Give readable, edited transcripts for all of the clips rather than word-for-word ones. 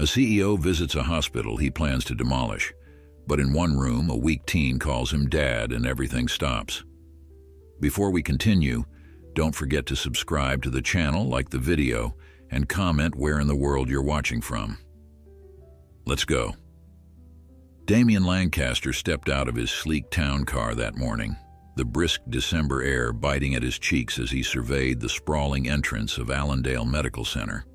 A CEO visits a hospital he plans to demolish, but in one room, a weak teen calls him dad and everything stops. Before we continue, don't forget to subscribe to the channel, like the video, and comment where in the world you're watching from. Let's go. Damien Lancaster stepped out of his sleek town car that morning, the brisk December air biting at his cheeks as he surveyed the sprawling entrance of Allendale Medical Center.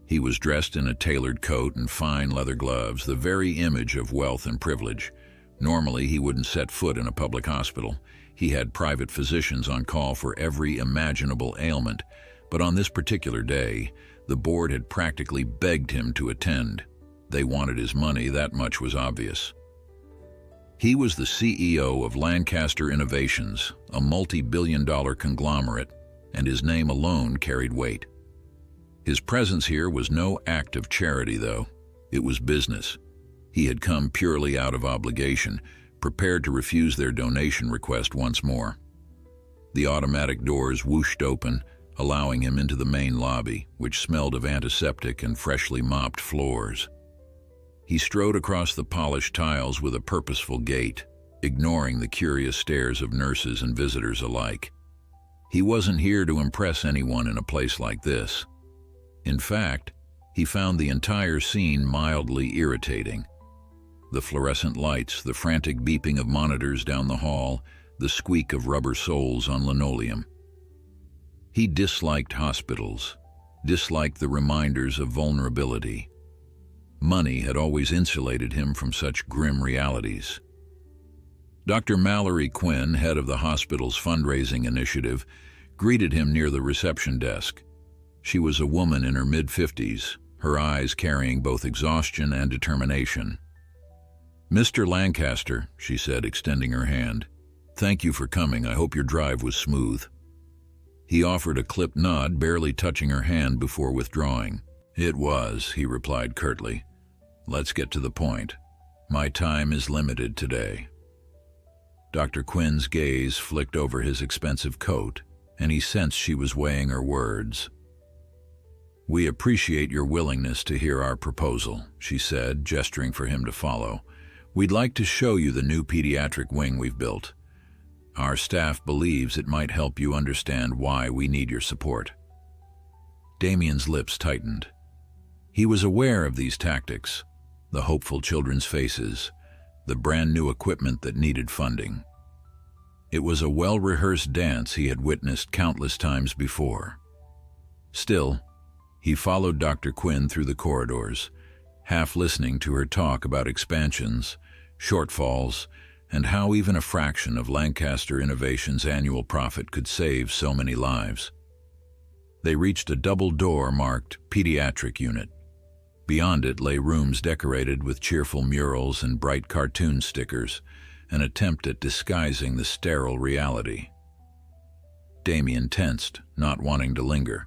He was dressed in a tailored coat and fine leather gloves, the very image of wealth and privilege. Normally, he wouldn't set foot in a public hospital. He had private physicians on call for every imaginable ailment, but on this particular day, the board had practically begged him to attend. They wanted his money, that much was obvious. He was the CEO of Lancaster Innovations, a multi-billion-dollar conglomerate, and his name alone carried weight. His presence here was no act of charity, though. It was business. He had come purely out of obligation, prepared to refuse their donation request once more. The automatic doors whooshed open, allowing him into the main lobby, which smelled of antiseptic and freshly mopped floors. He strode across the polished tiles with a purposeful gait, ignoring the curious stares of nurses and visitors alike. He wasn't here to impress anyone in a place like this. In fact, he found the entire scene mildly irritating. The fluorescent lights, the frantic beeping of monitors down the hall, the squeak of rubber soles on linoleum. He disliked hospitals, disliked the reminders of vulnerability. Money had always insulated him from such grim realities. Dr. Mallory Quinn, head of the hospital's fundraising initiative, greeted him near the reception desk. She was a woman in her mid-50s, her eyes carrying both exhaustion and determination. "Mr. Lancaster," she said, extending her hand, "thank you for coming. I hope your drive was smooth." He offered a clipped nod, barely touching her hand before withdrawing. "It was," he replied curtly. "Let's get to the point. My time is limited today." Dr. Quinn's gaze flicked over his expensive coat, and he sensed she was weighing her words. "We appreciate your willingness to hear our proposal," she said, gesturing for him to follow. "We'd like to show you the new pediatric wing we've built. Our staff believes it might help you understand why we need your support." Damien's lips tightened. He was aware of these tactics, the hopeful children's faces, the brand new equipment that needed funding. It was a well-rehearsed dance he had witnessed countless times before. Still, he followed Dr. Quinn through the corridors, half listening to her talk about expansions, shortfalls, and how even a fraction of Lancaster Innovations' annual profit could save so many lives. They reached a double door marked Pediatric Unit. Beyond it lay rooms decorated with cheerful murals and bright cartoon stickers, an attempt at disguising the sterile reality. Damien tensed, not wanting to linger.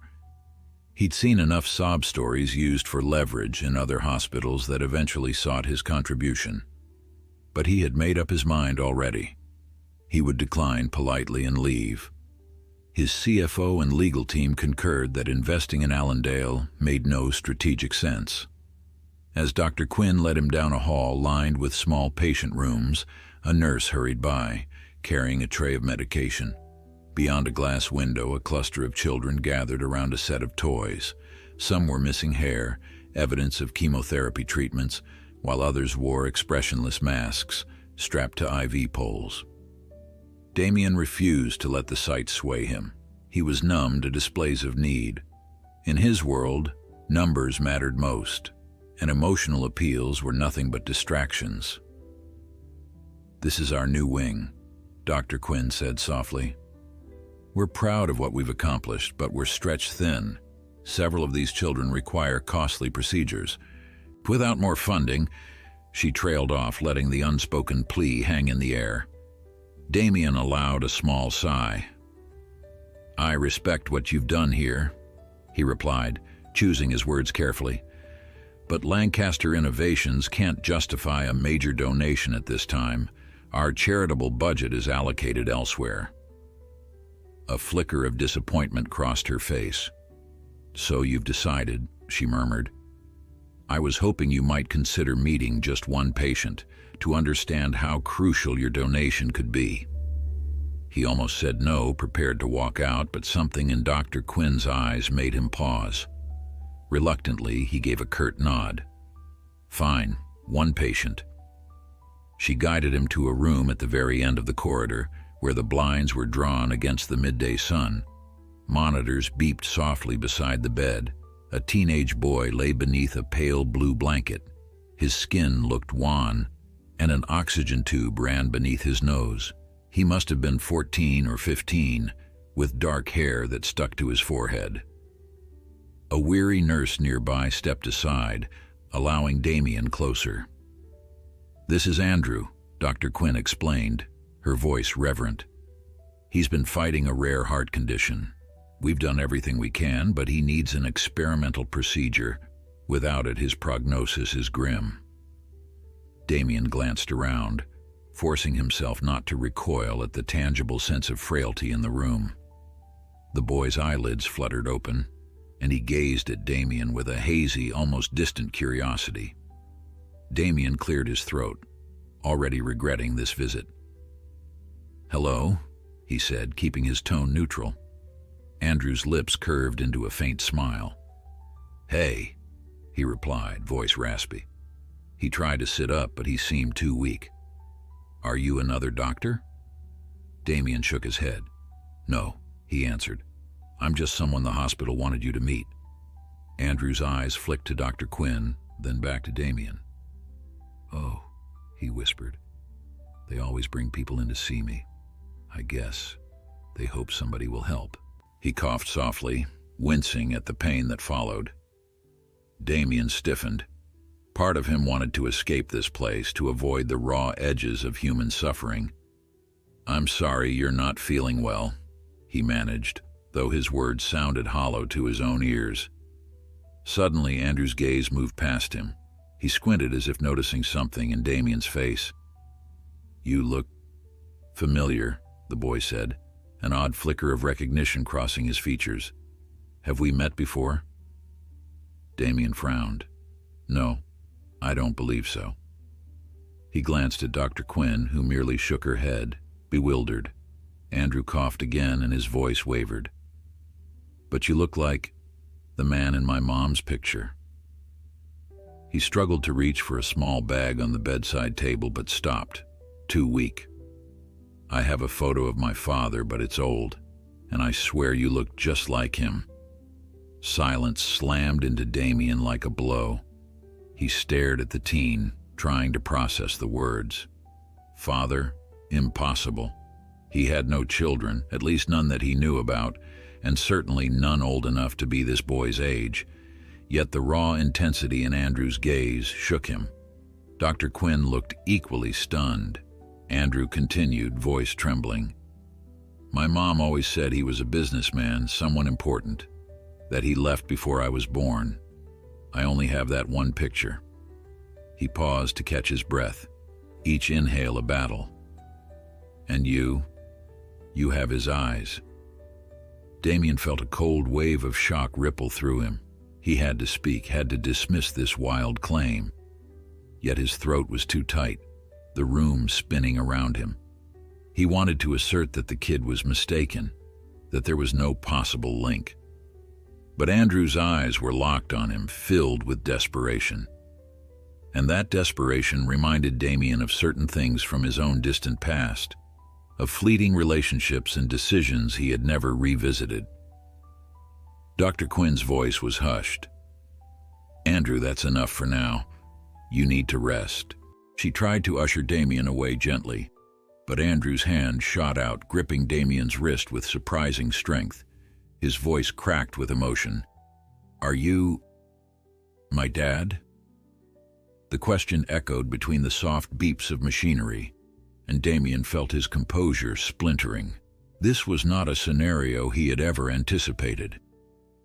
He'd seen enough sob stories used for leverage in other hospitals that eventually sought his contribution. But he had made up his mind already. He would decline politely and leave. His CFO and legal team concurred that investing in Allendale made no strategic sense. As Dr. Quinn led him down a hall lined with small patient rooms, a nurse hurried by, carrying a tray of medication. Beyond a glass window, a cluster of children gathered around a set of toys. Some were missing hair, evidence of chemotherapy treatments, while others wore expressionless masks, strapped to IV poles. Damien refused to let the sight sway him. He was numb to displays of need. In his world, numbers mattered most, and emotional appeals were nothing but distractions. "This is our new wing," Dr. Quinn said softly. "We're proud of what we've accomplished, but we're stretched thin. Several of these children require costly procedures. Without more funding," she trailed off, letting the unspoken plea hang in the air. Damien allowed a small sigh. "I respect what you've done here," he replied, choosing his words carefully. "But Lancaster Innovations can't justify a major donation at this time. Our charitable budget is allocated elsewhere." A flicker of disappointment crossed her face. "So you've decided," she murmured. I was hoping you might consider meeting just one patient to understand how crucial your donation could be." He almost said no, prepared to walk out, but something in Dr. Quinn's eyes made him pause. Reluctantly, he gave a curt nod. "Fine, one patient." She guided him to a room at the very end of the corridor, where the blinds were drawn against the midday sun. Monitors beeped softly beside the bed. A teenage boy lay beneath a pale blue blanket. His skin looked wan, and an oxygen tube ran beneath his nose. He must have been 14 or 15, with dark hair that stuck to his forehead. A weary nurse nearby stepped aside, allowing Damien closer. "This is Andrew," Dr. Quinn explained, her voice reverent. "He's been fighting a rare heart condition. We've done everything we can, but he needs an experimental procedure. Without it, his prognosis is grim." Damien glanced around, forcing himself not to recoil at the tangible sense of frailty in the room. The boy's eyelids fluttered open, and he gazed at Damien with a hazy, almost distant curiosity. Damien cleared his throat, already regretting this visit. "Hello," he said, keeping his tone neutral. Andrew's lips curved into a faint smile. "Hey," he replied, voice raspy. He tried to sit up, but he seemed too weak. "Are you another doctor?" Damien shook his head. "No," he answered. "I'm just someone the hospital wanted you to meet." Andrew's eyes flicked to Dr. Quinn, then back to Damien. "Oh," he whispered. "They always bring people in to see me. I guess they hope somebody will help." He coughed softly, wincing at the pain that followed. Damien stiffened. Part of him wanted to escape this place, to avoid the raw edges of human suffering. "I'm sorry you're not feeling well," he managed, though his words sounded hollow to his own ears. Suddenly, Andrew's gaze moved past him. He squinted as if noticing something in Damien's face. "You look familiar," the boy said, an odd flicker of recognition crossing his features. "Have we met before?" Damien frowned. "No, I don't believe so." He glanced at Dr. Quinn, who merely shook her head, bewildered. Andrew coughed again, and his voice wavered. "But you look like the man in my mom's picture." He struggled to reach for a small bag on the bedside table, but stopped, too weak. "I have a photo of my father, but it's old, and I swear you look just like him." Silence slammed into Damien like a blow. He stared at the teen, trying to process the words. Father? Impossible. He had no children, at least none that he knew about, and certainly none old enough to be this boy's age. Yet the raw intensity in Andrew's gaze shook him. Dr. Quinn looked equally stunned. Andrew continued, voice trembling. "My mom always said he was a businessman, someone important, that he left before I was born. I only have that one picture." He paused to catch his breath, each inhale a battle. "And you have his eyes." Damien felt a cold wave of shock ripple through him. He had to speak, had to dismiss this wild claim. Yet his throat was too tight, the room spinning around him. He wanted to assert that the kid was mistaken, that there was no possible link. But Andrew's eyes were locked on him, filled with desperation. And that desperation reminded Damien of certain things from his own distant past, of fleeting relationships and decisions he had never revisited. Dr. Quinn's voice was hushed. "Andrew, that's enough for now. You need to rest." She tried to usher Damien away gently, but Andrew's hand shot out, gripping Damien's wrist with surprising strength. His voice cracked with emotion. "Are you my dad?" The question echoed between the soft beeps of machinery, and Damien felt his composure splintering. This was not a scenario he had ever anticipated.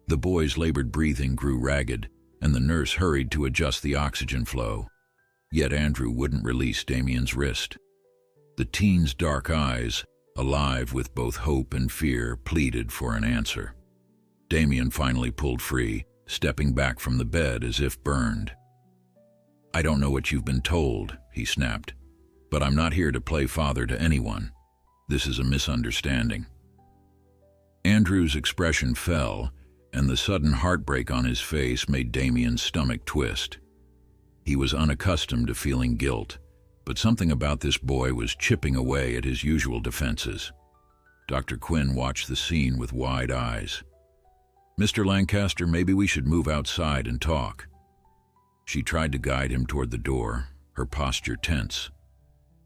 The boy's labored breathing grew ragged, and the nurse hurried to adjust the oxygen flow. Yet Andrew wouldn't release Damien's wrist. The teen's dark eyes, alive with both hope and fear, pleaded for an answer. Damien finally pulled free, stepping back from the bed as if burned. "I don't know what you've been told," he snapped, "but I'm not here to play father to anyone. This is a misunderstanding." Andrew's expression fell, and the sudden heartbreak on his face made Damien's stomach twist. He was unaccustomed to feeling guilt, but something about this boy was chipping away at his usual defenses. Dr. Quinn watched the scene with wide eyes. "Mr. Lancaster, maybe we should move outside and talk." She tried to guide him toward the door, her posture tense.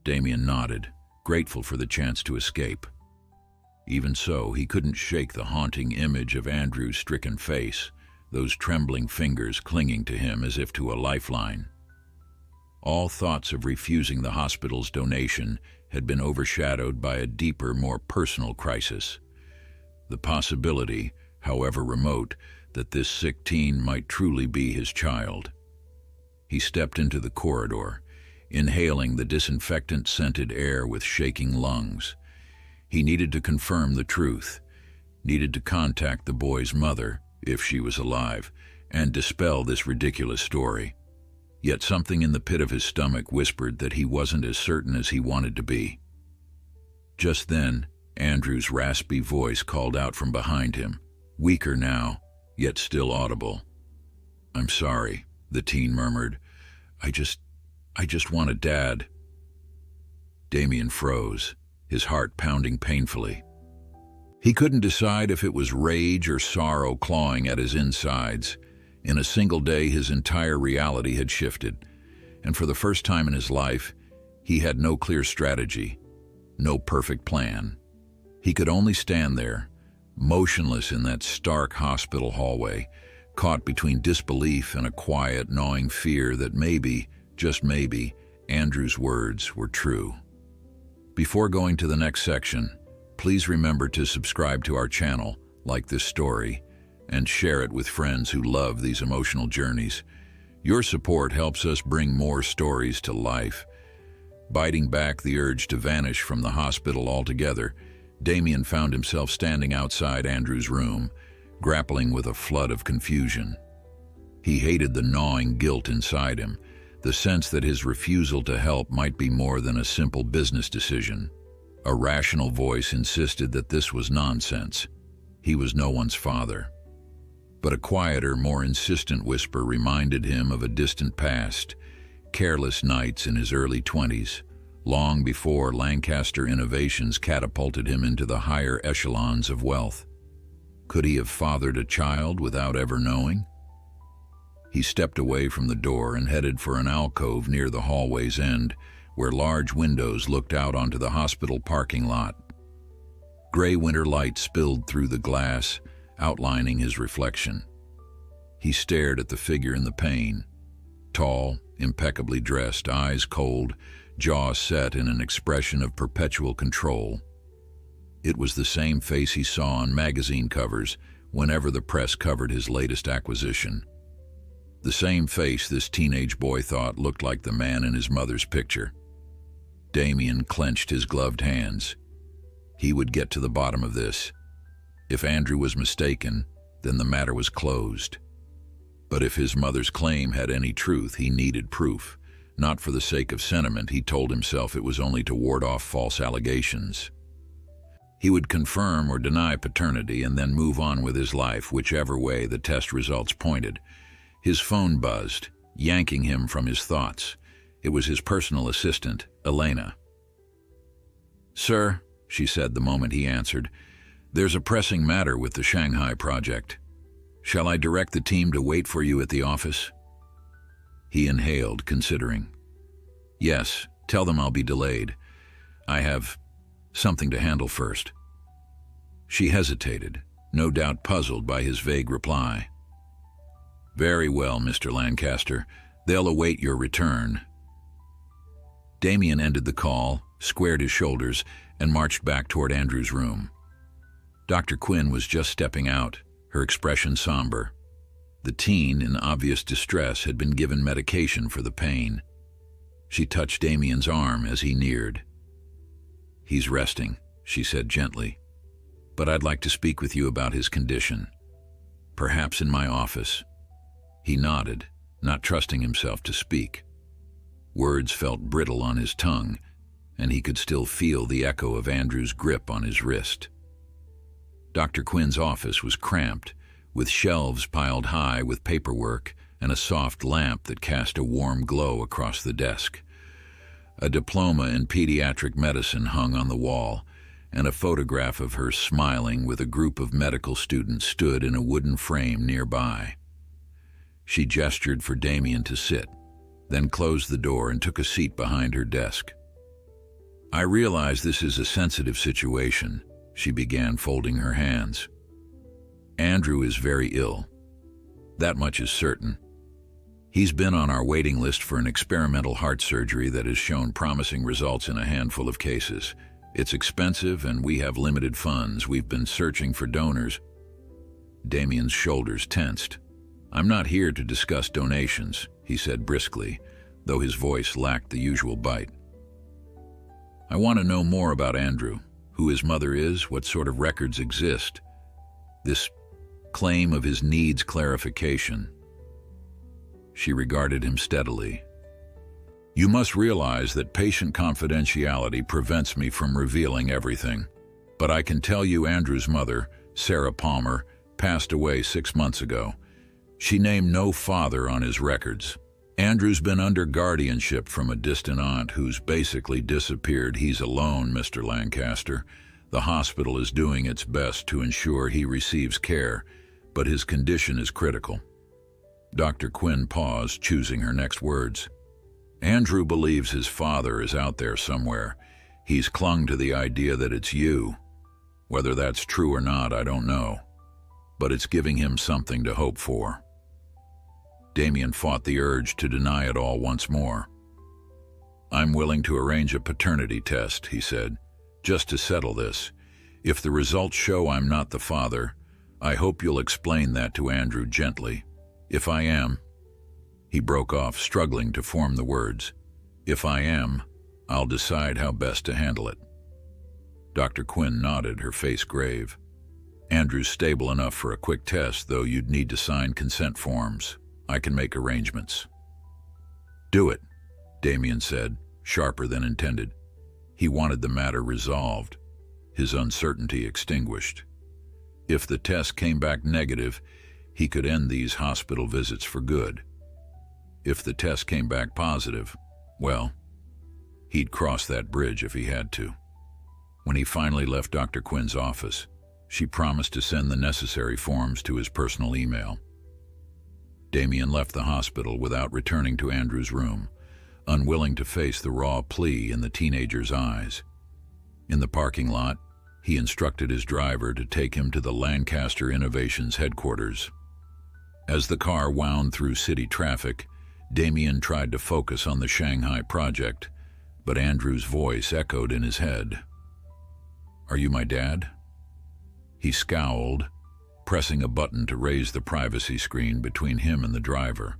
Damien nodded, grateful for the chance to escape. Even so, he couldn't shake the haunting image of Andrew's stricken face, those trembling fingers clinging to him as if to a lifeline. All thoughts of refusing the hospital's donation had been overshadowed by a deeper, more personal crisis. The possibility, however remote, that this sick teen might truly be his child. He stepped into the corridor, inhaling the disinfectant-scented air with shaking lungs. He needed to confirm the truth, needed to contact the boy's mother, if she was alive, and dispel this ridiculous story. Yet something in the pit of his stomach whispered that he wasn't as certain as he wanted to be. Just then, Andrew's raspy voice called out from behind him, weaker now, yet still audible. "I'm sorry," the teen murmured. I just want a dad." Damien froze, his heart pounding painfully. He couldn't decide if it was rage or sorrow clawing at his insides. In a single day, his entire reality had shifted, and for the first time in his life, he had no clear strategy, no perfect plan. He could only stand there, motionless in that stark hospital hallway, caught between disbelief and a quiet, gnawing fear that maybe, just maybe, Andrew's words were true. Before going to the next section, please remember to subscribe to our channel, like this story, and share it with friends who love these emotional journeys. Your support helps us bring more stories to life. Biting back the urge to vanish from the hospital altogether, Damien found himself standing outside Andrew's room, grappling with a flood of confusion. He hated the gnawing guilt inside him, the sense that his refusal to help might be more than a simple business decision. A rational voice insisted that this was nonsense. He was no one's father. But a quieter, more insistent whisper reminded him of a distant past, careless nights in his early 20s, long before Lancaster Innovations catapulted him into the higher echelons of wealth. Could he have fathered a child without ever knowing? He stepped away from the door and headed for an alcove near the hallway's end, where large windows looked out onto the hospital parking lot. Gray winter light spilled through the glass, outlining his reflection. He stared at the figure in the pane. Tall, impeccably dressed, eyes cold, jaw set in an expression of perpetual control. It was the same face he saw on magazine covers whenever the press covered his latest acquisition. The same face this teenage boy thought looked like the man in his mother's picture. Damien clenched his gloved hands. He would get to the bottom of this. If Andrew was mistaken, then the matter was closed. But if his mother's claim had any truth, he needed proof. Not for the sake of sentiment, he told himself it was only to ward off false allegations. He would confirm or deny paternity and then move on with his life, whichever way the test results pointed. His phone buzzed, yanking him from his thoughts. It was his personal assistant, Elena. "Sir," she said the moment he answered, "there's a pressing matter with the Shanghai project. Shall I direct the team to wait for you at the office?" He inhaled, considering. "Yes, tell them I'll be delayed. I have something to handle first." She hesitated, no doubt puzzled by his vague reply. "Very well, Mr. Lancaster. They'll await your return." Damien ended the call, squared his shoulders, and marched back toward Andrew's room. Dr. Quinn was just stepping out, her expression somber. The teen, in obvious distress, had been given medication for the pain. She touched Damien's arm as he neared. "He's resting," she said gently, "but I'd like to speak with you about his condition. Perhaps in my office." He nodded, not trusting himself to speak. Words felt brittle on his tongue, and he could still feel the echo of Andrew's grip on his wrist. Dr. Quinn's office was cramped, with shelves piled high with paperwork and a soft lamp that cast a warm glow across the desk. A diploma in pediatric medicine hung on the wall, and a photograph of her smiling with a group of medical students stood in a wooden frame nearby. She gestured for Damien to sit, then closed the door and took a seat behind her desk. "I realize this is a sensitive situation," she began, folding her hands. "Andrew is very ill. That much is certain. He's been on our waiting list for an experimental heart surgery that has shown promising results in a handful of cases. It's expensive and we have limited funds. We've been searching for donors." Damien's shoulders tensed. "I'm not here to discuss donations," he said briskly, though his voice lacked the usual bite. "I want to know more about Andrew, who his mother is, what sort of records exist. This claim of his needs clarification." She regarded him steadily. "You must realize that patient confidentiality prevents me from revealing everything. But I can tell you Andrew's mother, Sarah Palmer, passed away 6 months ago. She named no father on his records. Andrew's been under guardianship from a distant aunt who's basically disappeared. He's alone, Mr. Lancaster. The hospital is doing its best to ensure he receives care, but his condition is critical." Dr. Quinn paused, choosing her next words. "Andrew believes his father is out there somewhere. He's clung to the idea that it's you. Whether that's true or not, I don't know. But it's giving him something to hope for." Damien fought the urge to deny it all once more. "I'm willing to arrange a paternity test," he said, "just to settle this. If the results show I'm not the father, I hope you'll explain that to Andrew gently. If I am—" He broke off, struggling to form the words. "If I am, I'll decide how best to handle it." Dr. Quinn nodded, her face grave. "Andrew's stable enough for a quick test, though you'd need to sign consent forms. I can make arrangements." "Do it," Damien said, sharper than intended. He wanted the matter resolved, his uncertainty extinguished. If the test came back negative, he could end these hospital visits for good. If the test came back positive, well, he'd cross that bridge if he had to. When he finally left Dr. Quinn's office, she promised to send the necessary forms to his personal email. Damien left the hospital without returning to Andrew's room, unwilling to face the raw plea in the teenager's eyes. In the parking lot, he instructed his driver to take him to the Lancaster Innovations headquarters. As the car wound through city traffic, Damien tried to focus on the Shanghai project, but Andrew's voice echoed in his head. "Are you my dad?" He scowled, pressing a button to raise the privacy screen between him and the driver.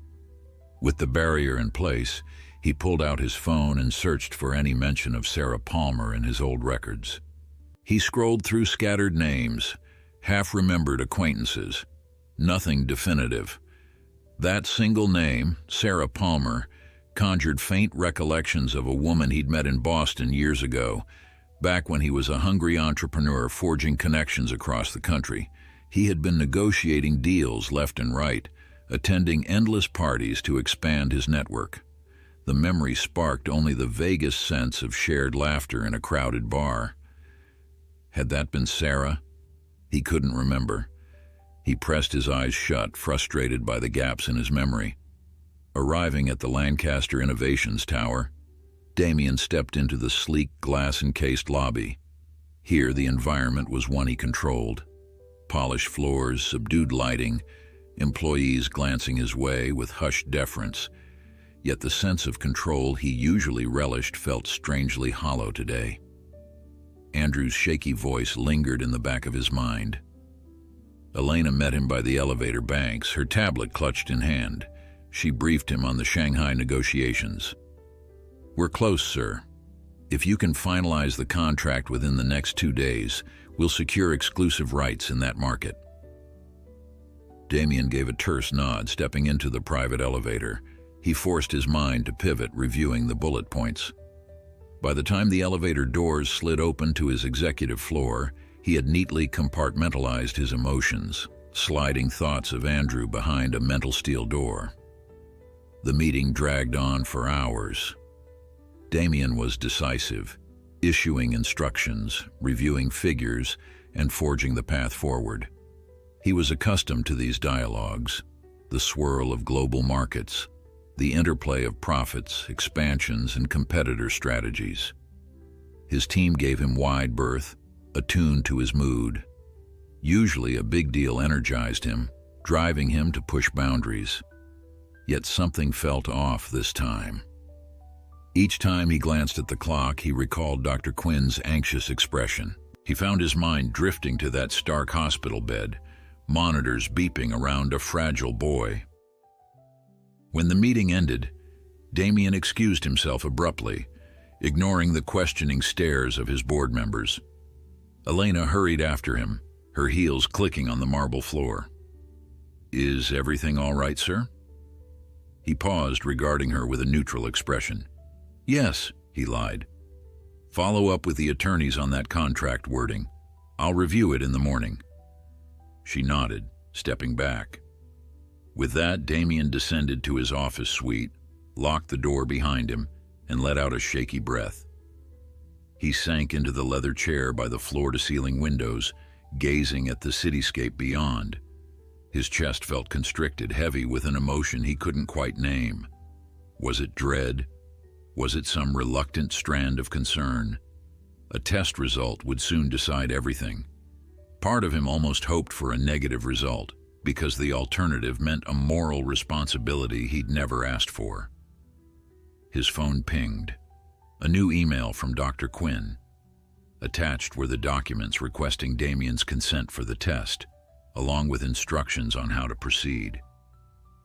With the barrier in place, he pulled out his phone and searched for any mention of Sarah Palmer in his old records. He scrolled through scattered names, half-remembered acquaintances. Nothing definitive. That single name, Sarah Palmer, conjured faint recollections of a woman he'd met in Boston years ago, back when he was a hungry entrepreneur forging connections across the country. He had been negotiating deals left and right, attending endless parties to expand his network. The memory sparked only the vaguest sense of shared laughter in a crowded bar. Had that been Sarah? He couldn't remember. He pressed his eyes shut, frustrated by the gaps in his memory. Arriving at the Lancaster Innovations Tower, Damien stepped into the sleek, glass-encased lobby. Here, the environment was one he controlled. Polished floors, subdued lighting, employees glancing his way with hushed deference. Yet the sense of control he usually relished felt strangely hollow today. Andrew's shaky voice lingered in the back of his mind. Elena met him by the elevator banks, her tablet clutched in hand. She briefed him on the Shanghai negotiations. "We're close, sir. If you can finalize the contract within the next 2 days, we'll secure exclusive rights in that market." Damien gave a terse nod, stepping into the private elevator. He forced his mind to pivot, reviewing the bullet points. By the time the elevator doors slid open to his executive floor, he had neatly compartmentalized his emotions, sliding thoughts of Andrew behind a mental steel door. The meeting dragged on for hours. Damien was decisive, issuing instructions, reviewing figures, and forging the path forward. He was accustomed to these dialogues, the swirl of global markets, the interplay of profits, expansions, and competitor strategies. His team gave him wide berth, attuned to his mood. Usually a big deal energized him, driving him to push boundaries. Yet something felt off this time. Each time he glanced at the clock, he recalled Dr. Quinn's anxious expression. He found his mind drifting to that stark hospital bed, monitors beeping around a fragile boy. When the meeting ended, Damien excused himself abruptly, ignoring the questioning stares of his board members. Elena hurried after him, her heels clicking on the marble floor. "Is everything all right, sir?" He paused, regarding her with a neutral expression. "Yes," he lied. "Follow up with the attorneys on that contract wording. I'll review it in the morning." She nodded, stepping back. With that, Damien descended to his office suite, locked the door behind him, and let out a shaky breath. He sank into the leather chair by the floor-to-ceiling windows, gazing at the cityscape beyond. His chest felt constricted, heavy with an emotion he couldn't quite name. Was it dread? Was it some reluctant strand of concern? A test result would soon decide everything. Part of him almost hoped for a negative result, because the alternative meant a moral responsibility he'd never asked for. His phone pinged. A new email from Dr. Quinn. Attached were the documents requesting Damien's consent for the test, along with instructions on how to proceed.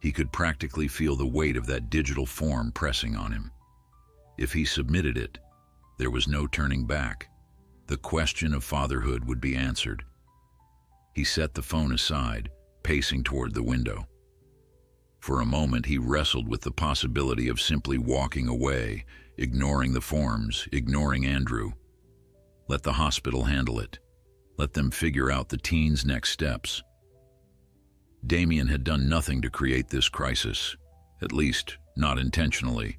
He could practically feel the weight of that digital form pressing on him. If he submitted it, there was no turning back. The question of fatherhood would be answered. He set the phone aside, pacing toward the window. For a moment, he wrestled with the possibility of simply walking away, ignoring the forms, ignoring Andrew. Let the hospital handle it. Let them figure out the teen's next steps. Damien had done nothing to create this crisis, at least not intentionally.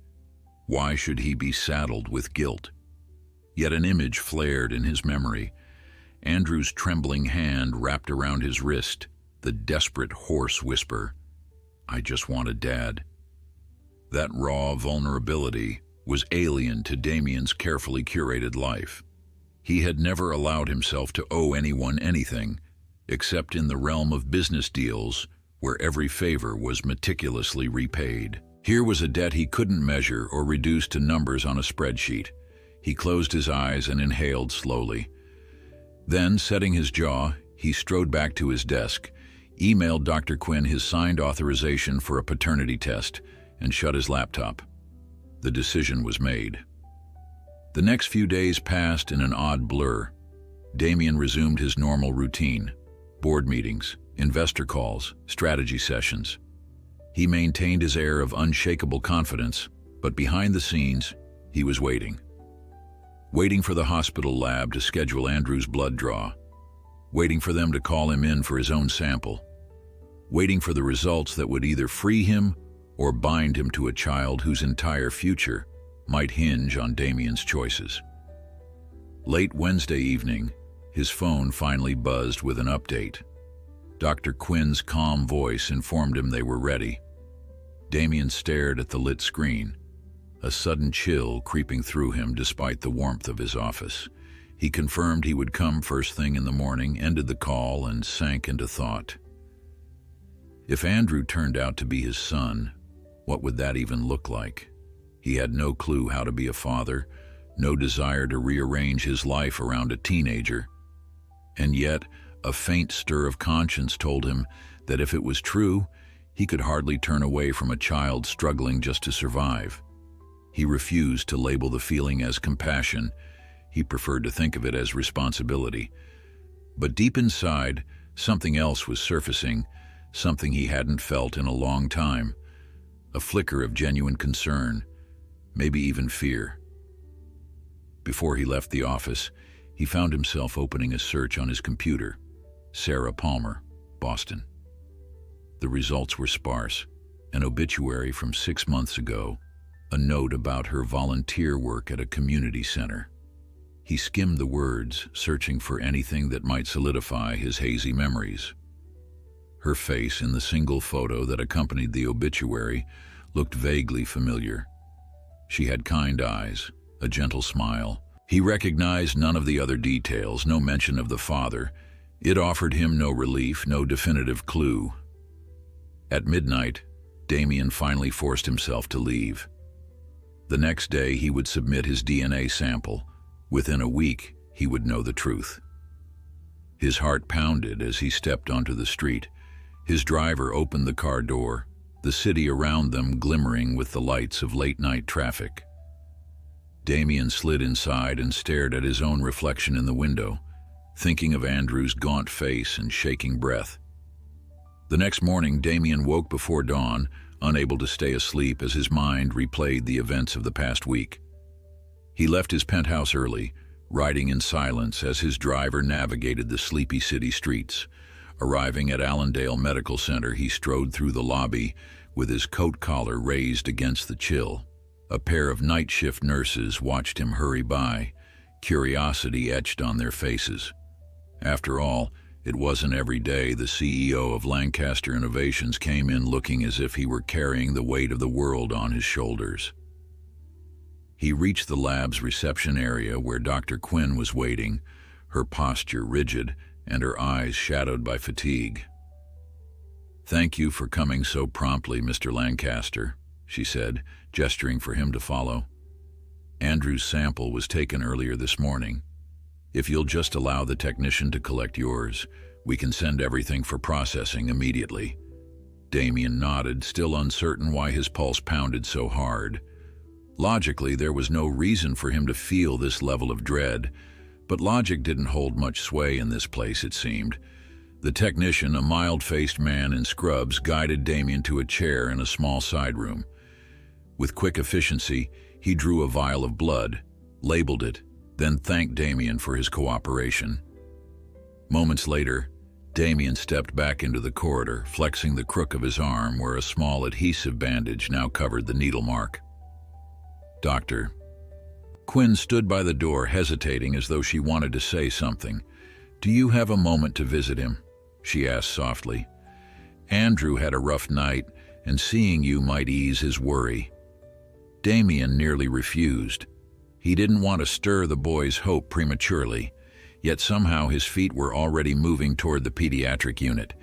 Why should he be saddled with guilt? Yet an image flared in his memory. Andrew's trembling hand wrapped around his wrist, the desperate hoarse whisper, "I just want a dad." That raw vulnerability was alien to Damien's carefully curated life. He had never allowed himself to owe anyone anything, except in the realm of business deals, where every favor was meticulously repaid. Here was a debt he couldn't measure or reduce to numbers on a spreadsheet. He closed his eyes and inhaled slowly. Then, setting his jaw, he strode back to his desk, emailed Dr. Quinn his signed authorization for a paternity test, and shut his laptop. The decision was made. The next few days passed in an odd blur. Damien resumed his normal routine: board meetings, investor calls, strategy sessions. He maintained his air of unshakable confidence, but behind the scenes, he was waiting. Waiting for the hospital lab to schedule Andrew's blood draw. Waiting for them to call him in for his own sample. Waiting for the results that would either free him or bind him to a child whose entire future might hinge on Damien's choices. Late Wednesday evening, his phone finally buzzed with an update. Dr. Quinn's calm voice informed him they were ready. Damien stared at the lit screen, a sudden chill creeping through him despite the warmth of his office. He confirmed he would come first thing in the morning, ended the call, and sank into thought. If Andrew turned out to be his son, what would that even look like? He had no clue how to be a father, no desire to rearrange his life around a teenager. And yet, a faint stir of conscience told him that if it was true, he could hardly turn away from a child struggling just to survive. He refused to label the feeling as compassion. He preferred to think of it as responsibility. But deep inside, something else was surfacing, something he hadn't felt in a long time. a flicker of genuine concern, maybe even fear. Before he left the office, he found himself opening a search on his computer. Sarah Palmer, Boston. The results were sparse. An obituary from 6 months ago, a note about her volunteer work at a community center. He skimmed the words, searching for anything that might solidify his hazy memories. Her face in the single photo that accompanied the obituary looked vaguely familiar. She had kind eyes, a gentle smile. He recognized none of the other details, no mention of the father. It offered him no relief, no definitive clue. At midnight, Damien finally forced himself to leave. The next day, he would submit his DNA sample. Within a week, he would know the truth. His heart pounded as he stepped onto the street. His driver opened the car door, the city around them glimmering with the lights of late-night traffic. Damien slid inside and stared at his own reflection in the window, thinking of Andrew's gaunt face and shaking breath. The next morning, Damien woke before dawn, unable to stay asleep as his mind replayed the events of the past week. He left his penthouse early, riding in silence as his driver navigated the sleepy city streets. Arriving at Allendale Medical Center, he strode through the lobby with his coat collar raised against the chill. A pair of night shift nurses watched him hurry by, curiosity etched on their faces. After all, it wasn't every day the CEO of Lancaster Innovations came in looking as if he were carrying the weight of the world on his shoulders. He reached the lab's reception area where Dr. Quinn was waiting, her posture rigid and her eyes shadowed by fatigue. "Thank you for coming so promptly, Mr. Lancaster," she said, gesturing for him to follow. "Andrew's sample was taken earlier this morning. If you'll just allow the technician to collect yours, we can send everything for processing immediately." Damien nodded, still uncertain why his pulse pounded so hard. Logically, there was no reason for him to feel this level of dread, but logic didn't hold much sway in this place, it seemed. The technician, a mild-faced man in scrubs, guided Damien to a chair in a small side room. With quick efficiency, he drew a vial of blood, labeled it, then thanked Damien for his cooperation. Moments later, Damien stepped back into the corridor, flexing the crook of his arm where a small adhesive bandage now covered the needle mark. "Doctor." Quinn stood by the door, hesitating as though she wanted to say something. "Do you have a moment to visit him?" she asked softly. "Andrew had a rough night, and seeing you might ease his worry." Damien nearly refused. He didn't want to stir the boy's hope prematurely, yet somehow his feet were already moving toward the pediatric unit.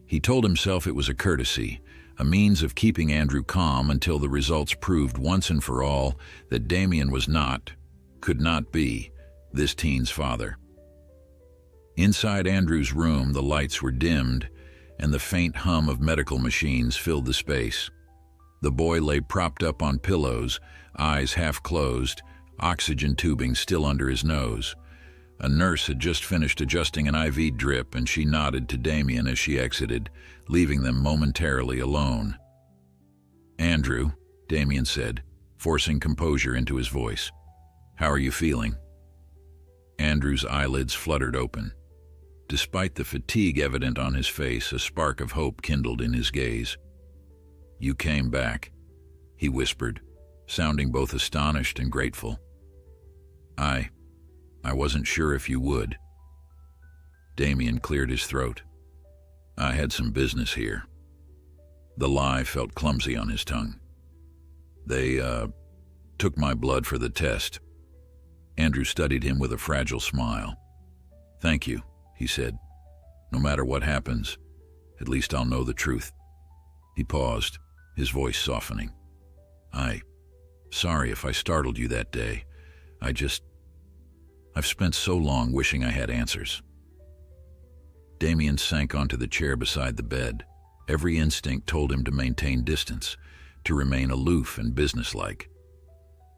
He told himself it was a courtesy, a means of keeping Andrew calm until the results proved once and for all that Damien was not, could not be, this teen's father. Inside Andrew's room, the lights were dimmed, and the faint hum of medical machines filled the space. The boy lay propped up on pillows, eyes half closed, oxygen tubing still under his nose. A nurse had just finished adjusting an IV drip, and she nodded to Damien as she exited, leaving them momentarily alone. "Andrew," Damien said, forcing composure into his voice. "How are you feeling?" Andrew's eyelids fluttered open. Despite the fatigue evident on his face, a spark of hope kindled in his gaze. "You came back," he whispered, sounding both astonished and grateful. I wasn't sure if you would." Damien cleared his throat. "I had some business here." The lie felt clumsy on his tongue. They took my blood for the test." Andrew studied him with a fragile smile. "Thank you," he said. "No matter what happens, at least I'll know the truth." He paused, his voice softening. Sorry if I startled you that day. I've spent so long wishing I had answers." Damien sank onto the chair beside the bed. Every instinct told him to maintain distance, to remain aloof and businesslike.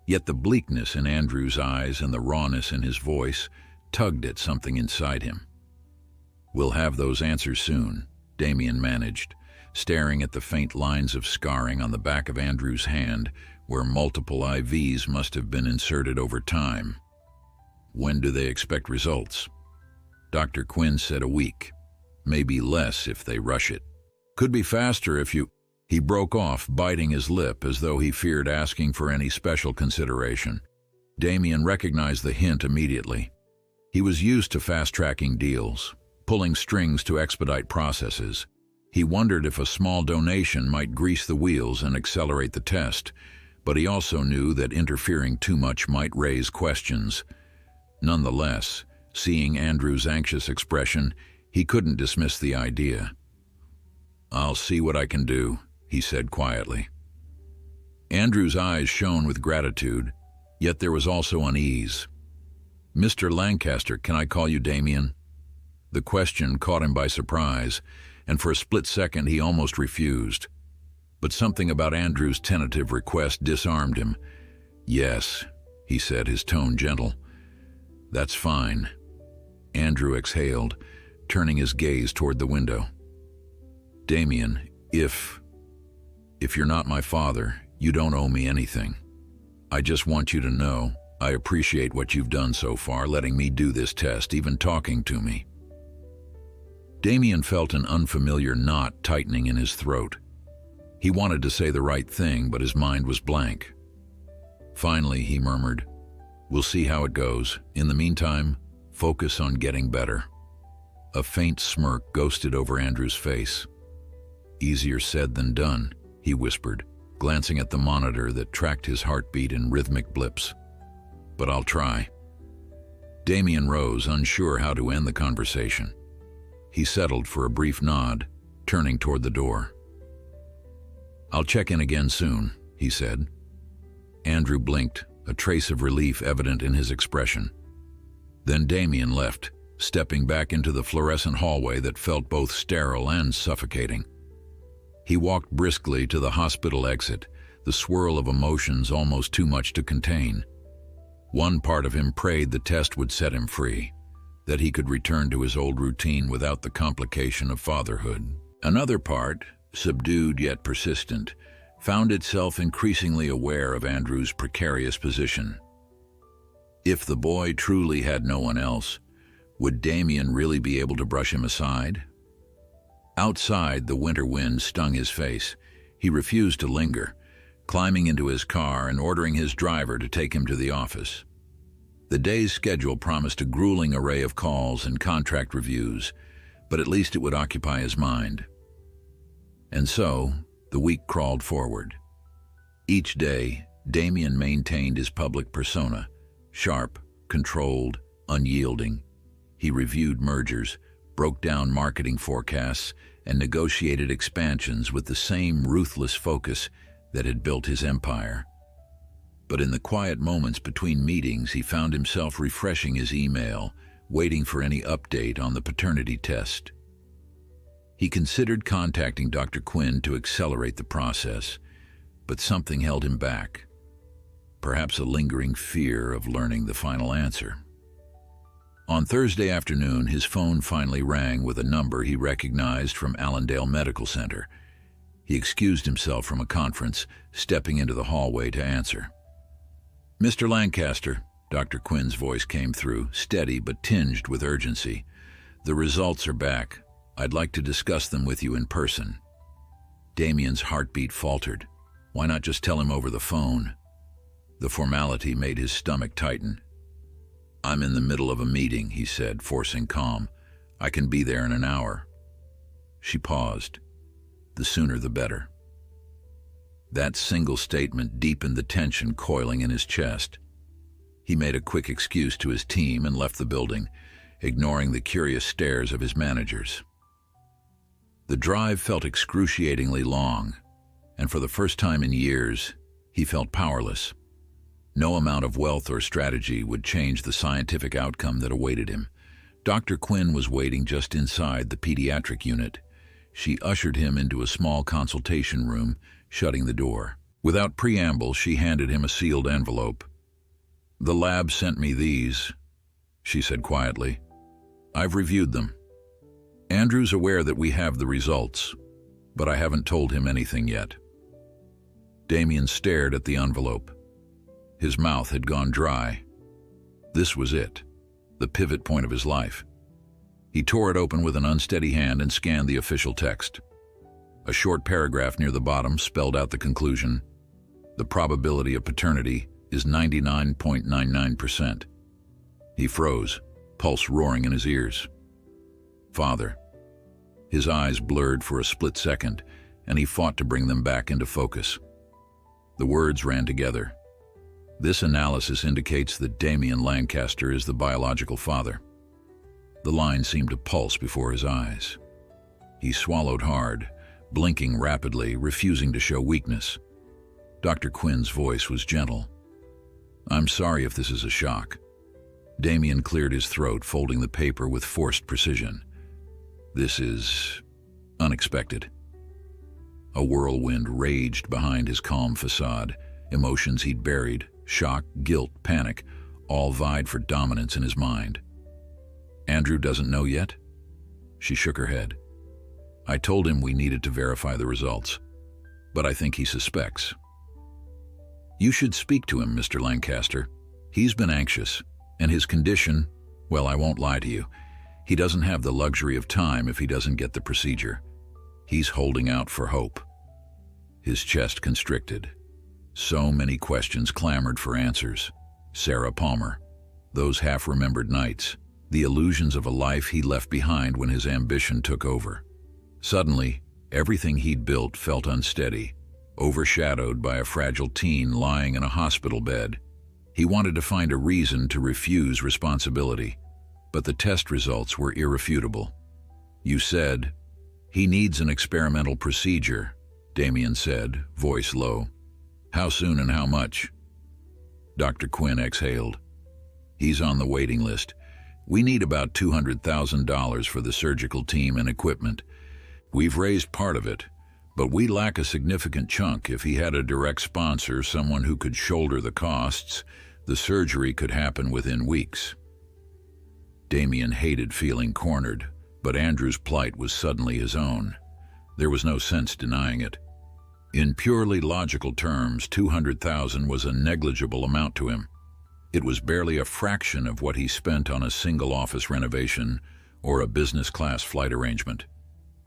Yet the bleakness in Andrew's eyes and the rawness in his voice tugged at something inside him. "We'll have those answers soon," Damien managed, staring at the faint lines of scarring on the back of Andrew's hand where multiple IVs must have been inserted over time. When do they expect results? Dr. Quinn said a week, maybe less if they rush it. Could be faster if you... He broke off, biting his lip as though he feared asking for any special consideration. Damien recognized the hint immediately. He was used to fast-tracking deals, pulling strings to expedite processes. He wondered if a small donation might grease the wheels and accelerate the test, but he also knew that interfering too much might raise questions. Nonetheless, seeing Andrew's anxious expression, he couldn't dismiss the idea. "I'll see what I can do," he said quietly. Andrew's eyes shone with gratitude, yet there was also unease. "Mr. Lancaster, can I call you Damien?" The question caught him by surprise, and for a split second he almost refused. But something about Andrew's tentative request disarmed him. "Yes," he said, his tone gentle. "That's fine." Andrew exhaled, turning his gaze toward the window. "Damien, if you're not my father, you don't owe me anything. I just want you to know I appreciate what you've done so far, letting me do this test, even talking to me." Damien felt an unfamiliar knot tightening in his throat. He wanted to say the right thing, but his mind was blank. Finally, he murmured, "We'll see how it goes. In the meantime, focus on getting better." A faint smirk ghosted over Andrew's face. "Easier said than done," he whispered, glancing at the monitor that tracked his heartbeat in rhythmic blips. "But I'll try." Damien rose, unsure how to end the conversation. He settled for a brief nod, turning toward the door. "I'll check in again soon," he said. Andrew blinked, a trace of relief evident in his expression. Then Damien left, stepping back into the fluorescent hallway that felt both sterile and suffocating. He walked briskly to the hospital exit, the swirl of emotions almost too much to contain. One part of him prayed the test would set him free, that he could return to his old routine without the complication of fatherhood. Another part, subdued yet persistent, found itself increasingly aware of Andrew's precarious position. If the boy truly had no one else, would Damien really be able to brush him aside? Outside, the winter wind stung his face. He refused to linger, climbing into his car and ordering his driver to take him to the office. The day's schedule promised a grueling array of calls and contract reviews, but at least it would occupy his mind. And so, the week crawled forward. Each day, Damien maintained his public persona, sharp, controlled, unyielding. He reviewed mergers, broke down marketing forecasts, and negotiated expansions with the same ruthless focus that had built his empire. But in the quiet moments between meetings, he found himself refreshing his email, waiting for any update on the paternity test. He considered contacting Dr. Quinn to accelerate the process, but something held him back. Perhaps a lingering fear of learning the final answer. On Thursday afternoon, his phone finally rang with a number he recognized from Allendale Medical Center. He excused himself from a conference, stepping into the hallway to answer. "Mr. Lancaster," Dr. Quinn's voice came through, steady but tinged with urgency. "The results are back. I'd like to discuss them with you in person." Damien's heartbeat faltered. Why not just tell him over the phone? The formality made his stomach tighten. "I'm in the middle of a meeting," he said, forcing calm. "I can be there in an hour." She paused. The sooner the better. That single statement deepened the tension coiling in his chest. He made a quick excuse to his team and left the building, ignoring the curious stares of his managers. The drive felt excruciatingly long, and for the first time in years, he felt powerless. No amount of wealth or strategy would change the scientific outcome that awaited him. Dr. Quinn was waiting just inside the pediatric unit. She ushered him into a small consultation room, shutting the door. Without preamble, she handed him a sealed envelope. "The lab sent me these," she said quietly. "I've reviewed them. Andrew's aware that we have the results. but I haven't told him anything yet." Damien stared at the envelope. His mouth had gone dry. This was it, the pivot point of his life. He tore it open with an unsteady hand and scanned the official text. A short paragraph near the bottom spelled out the conclusion. The probability of paternity is 99.99%. He froze, pulse roaring in his ears. Father. His eyes blurred for a split second, and he fought to bring them back into focus. The words ran together. This analysis indicates that Damien Lancaster is the biological father. The line seemed to pulse before his eyes. He swallowed hard, blinking rapidly, refusing to show weakness. Dr. Quinn's voice was gentle. "I'm sorry if this is a shock." Damien cleared his throat, folding the paper with forced precision. "This is unexpected." A whirlwind raged behind his calm facade. Emotions he'd buried, shock, guilt, panic, all vied for dominance in his mind. "Andrew doesn't know yet?" She shook her head. "I told him we needed to verify the results, but I think he suspects." "You should speak to him, Mr. Lancaster. He's been anxious, and his condition, well, I won't lie to you. He doesn't have the luxury of time if he doesn't get the procedure. He's holding out for hope." His chest constricted. So many questions clamored for answers. Sarah Palmer, those half-remembered nights, the illusions of a life he left behind when his ambition took over. Suddenly, everything he'd built felt unsteady, overshadowed by a fragile teen lying in a hospital bed. He wanted to find a reason to refuse responsibility, but the test results were irrefutable. "You said, he needs an experimental procedure," Damien said, voice low. "How soon and how much?" Dr. Quinn exhaled. "He's on the waiting list. We need about $200,000 for the surgical team and equipment. We've raised part of it, but we lack a significant chunk. If he had a direct sponsor, someone who could shoulder the costs, the surgery could happen within weeks." Damien hated feeling cornered, but Andrew's plight was suddenly his own. There was no sense denying it. In purely logical terms, $200,000 was a negligible amount to him. It was barely a fraction of what he spent on a single office renovation or a business-class flight arrangement.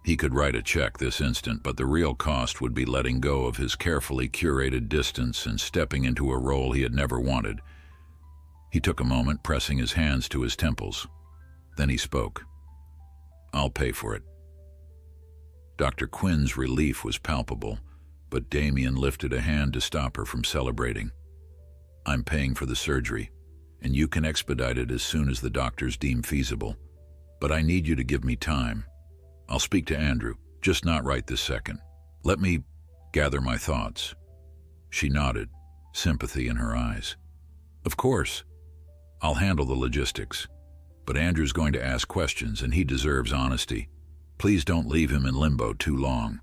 He could write a check this instant, but the real cost would be letting go of his carefully curated distance and stepping into a role he had never wanted. He took a moment, pressing his hands to his temples. Then he spoke. "I'll pay for it." Dr. Quinn's relief was palpable, but Damien lifted a hand to stop her from celebrating. "I'm paying for the surgery, and you can expedite it as soon as the doctors deem feasible. But I need you to give me time. I'll speak to Andrew, just not right this second. Let me gather my thoughts." She nodded, sympathy in her eyes. "Of course. I'll handle the logistics. But Andrew's going to ask questions, and he deserves honesty. Please don't leave him in limbo too long."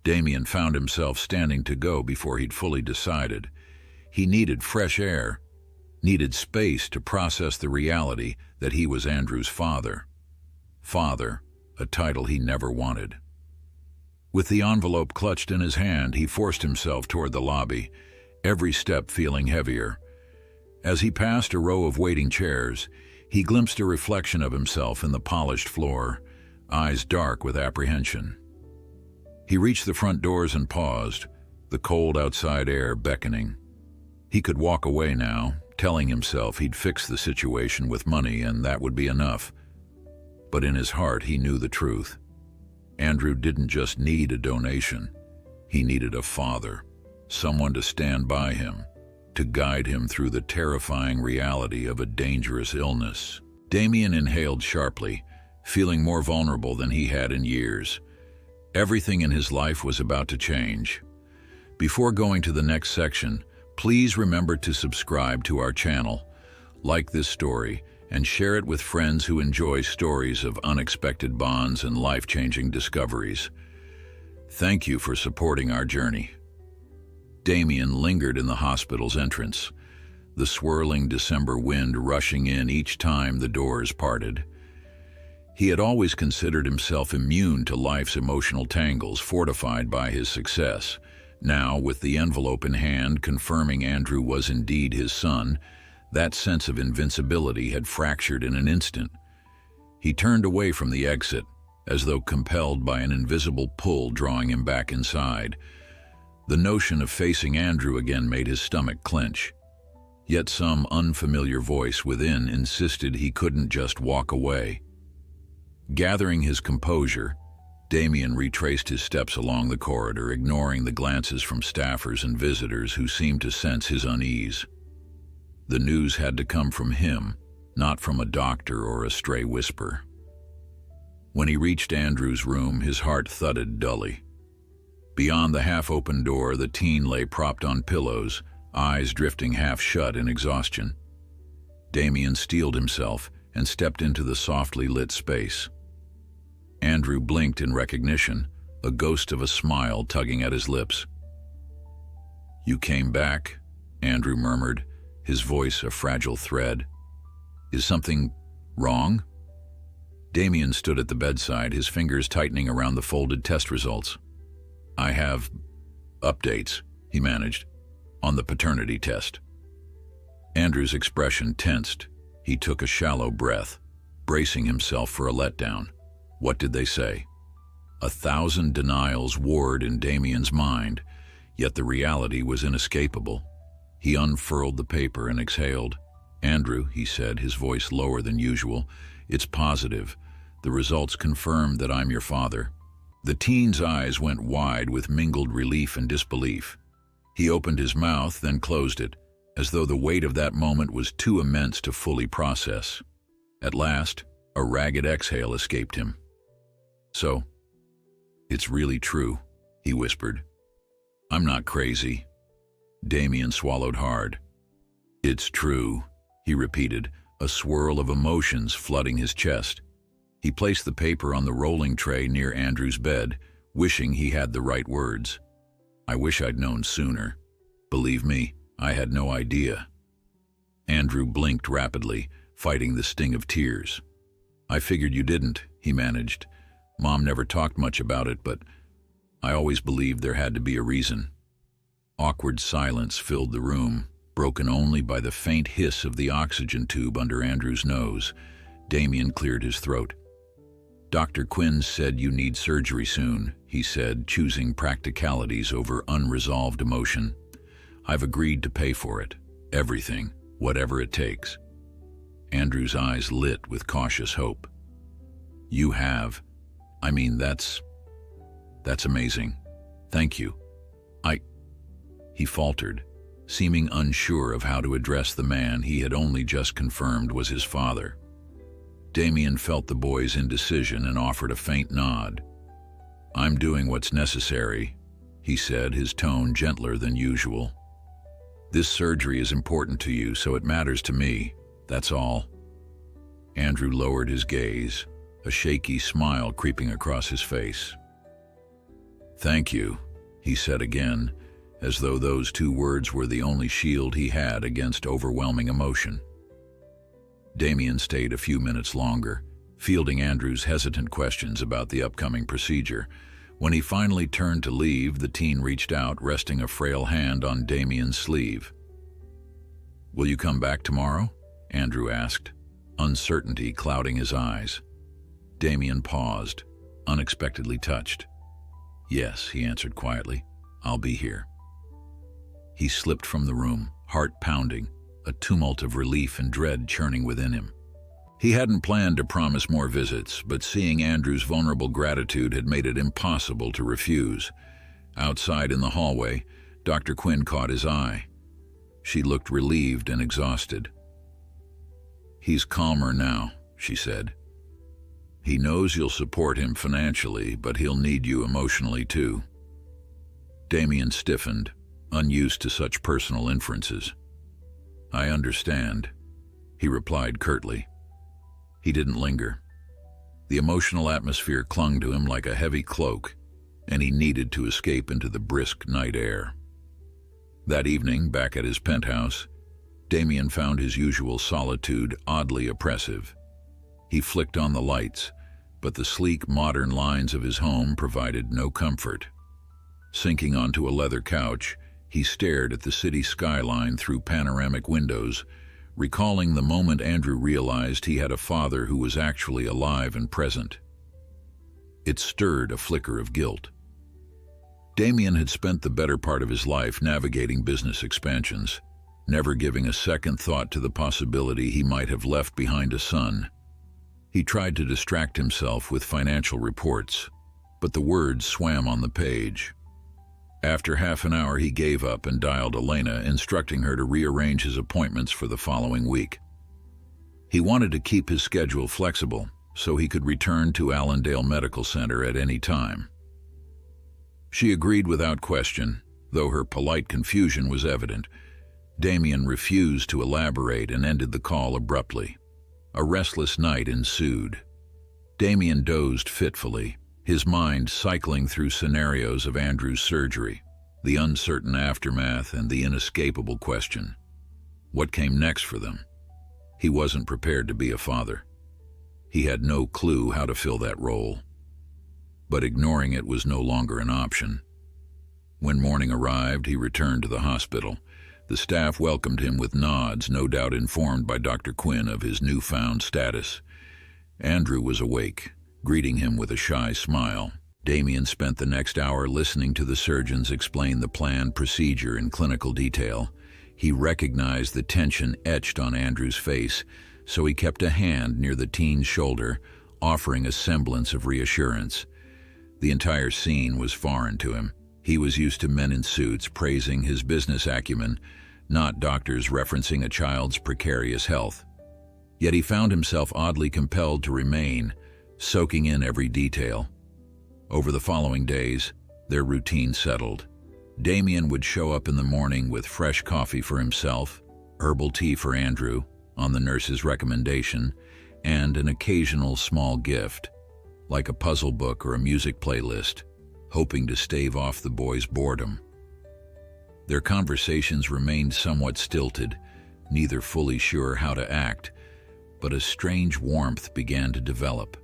Damien found himself standing to go before he'd fully decided. He needed fresh air, needed space to process the reality that he was Andrew's father. Father, a title he never wanted. With the envelope clutched in his hand, he forced himself toward the lobby, every step feeling heavier. As he passed a row of waiting chairs, he glimpsed a reflection of himself in the polished floor, eyes dark with apprehension. He reached the front doors and paused, the cold outside air beckoning. He could walk away now, telling himself he'd fix the situation with money and that would be enough. But in his heart he knew the truth. Andrew didn't just need a donation. He needed a father, someone to stand by him, to guide him through the terrifying reality of a dangerous illness. Damien inhaled sharply, feeling more vulnerable than he had in years. Everything in his life was about to change. Before going to the next section, please remember to subscribe to our channel, like this story, and share it with friends who enjoy stories of unexpected bonds and life-changing discoveries. Thank you for supporting our journey. Damien lingered in the hospital's entrance, the swirling December wind rushing in each time the doors parted. He had always considered himself immune to life's emotional tangles, fortified by his success. Now, with the envelope in hand confirming Andrew was indeed his son, that sense of invincibility had fractured in an instant. He turned away from the exit, as though compelled by an invisible pull drawing him back inside. The notion of facing Andrew again made his stomach clench. Yet some unfamiliar voice within insisted he couldn't just walk away. Gathering his composure, Damien retraced his steps along the corridor, ignoring the glances from staffers and visitors who seemed to sense his unease. The news had to come from him, not from a doctor or a stray whisper. When he reached Andrew's room, his heart thudded dully. Beyond the half-open door, the teen lay propped on pillows, eyes drifting half shut in exhaustion. Damien steeled himself and stepped into the softly lit space. Andrew blinked in recognition, a ghost of a smile tugging at his lips. "You came back," Andrew murmured, his voice a fragile thread. "Is something wrong?" Damien stood at the bedside, his fingers tightening around the folded test results. "I have updates," he managed, "on the paternity test." Andrew's expression tensed. He took a shallow breath, bracing himself for a letdown. What did they say? 1,000 denials warred in Damien's mind, yet the reality was inescapable. He unfurled the paper and exhaled. "Andrew," he said, his voice lower than usual, "it's positive. The results confirmed that I'm your father." The teen's eyes went wide with mingled relief and disbelief. He opened his mouth, then closed it, as though the weight of that moment was too immense to fully process. At last, a ragged exhale escaped him. "So, it's really true," he whispered. "I'm not crazy." Damien swallowed hard. "It's true," he repeated, a swirl of emotions flooding his chest. He placed the paper on the rolling tray near Andrew's bed, wishing he had the right words. "I wish I'd known sooner. Believe me, I had no idea." Andrew blinked rapidly, fighting the sting of tears. "I figured you didn't," he managed. "Mom never talked much about it, but I always believed there had to be a reason." Awkward silence filled the room, broken only by the faint hiss of the oxygen tube under Andrew's nose. Damien cleared his throat. "Dr. Quinn said you need surgery soon," he said, choosing practicalities over unresolved emotion. "I've agreed to pay for it. Everything, whatever it takes." Andrew's eyes lit with cautious hope. "You have. I mean, that's amazing. Thank you. He faltered, seeming unsure of how to address the man he had only just confirmed was his father. Damien felt the boy's indecision and offered a faint nod. "I'm doing what's necessary," he said, his tone gentler than usual. "This surgery is important to you, so it matters to me. That's all." Andrew lowered his gaze, a shaky smile creeping across his face. "Thank you," he said again, as though those two words were the only shield he had against overwhelming emotion. Damien stayed a few minutes longer, fielding Andrew's hesitant questions about the upcoming procedure. When he finally turned to leave, the teen reached out, resting a frail hand on Damien's sleeve. "Will you come back tomorrow?" Andrew asked, uncertainty clouding his eyes. Damien paused, unexpectedly touched. "Yes," he answered quietly. "I'll be here." He slipped from the room, heart pounding, a tumult of relief and dread churning within him. He hadn't planned to promise more visits, but seeing Andrew's vulnerable gratitude had made it impossible to refuse. Outside in the hallway, Dr. Quinn caught his eye. She looked relieved and exhausted. "He's calmer now," she said. "He knows you'll support him financially, but he'll need you emotionally too." Damien stiffened, unused to such personal inferences. "I understand," he replied curtly. He didn't linger. The emotional atmosphere clung to him like a heavy cloak, and he needed to escape into the brisk night air. That evening, back at his penthouse, Damien found his usual solitude oddly oppressive. He flicked on the lights, but the sleek, modern lines of his home provided no comfort. Sinking onto a leather couch, he stared at the city skyline through panoramic windows, recalling the moment Andrew realized he had a father who was actually alive and present. It stirred a flicker of guilt. Damien had spent the better part of his life navigating business expansions, never giving a second thought to the possibility he might have left behind a son. He tried to distract himself with financial reports, but the words swam on the page. After half an hour, he gave up and dialed Elena, instructing her to rearrange his appointments for the following week. He wanted to keep his schedule flexible so he could return to Allendale Medical Center at any time. She agreed without question, though her polite confusion was evident. Damien refused to elaborate and ended the call abruptly. A restless night ensued. Damien dozed fitfully, his mind cycling through scenarios of Andrew's surgery, the uncertain aftermath, and the inescapable question: what came next for them? He wasn't prepared to be a father. He had no clue how to fill that role. But ignoring it was no longer an option. When morning arrived, he returned to the hospital. The staff welcomed him with nods, no doubt informed by Dr. Quinn of his newfound status. Andrew was awake, greeting him with a shy smile. Damien spent the next hour listening to the surgeons explain the planned procedure in clinical detail. He recognized the tension etched on Andrew's face, so he kept a hand near the teen's shoulder, offering a semblance of reassurance. The entire scene was foreign to him. He was used to men in suits praising his business acumen, not doctors referencing a child's precarious health. Yet he found himself oddly compelled to remain, soaking in every detail. Over the following days, their routine settled. Damien would show up in the morning with fresh coffee for himself, herbal tea for Andrew, on the nurse's recommendation, and an occasional small gift, like a puzzle book or a music playlist, hoping to stave off the boy's boredom. Their conversations remained somewhat stilted, neither fully sure how to act, but a strange warmth began to develop.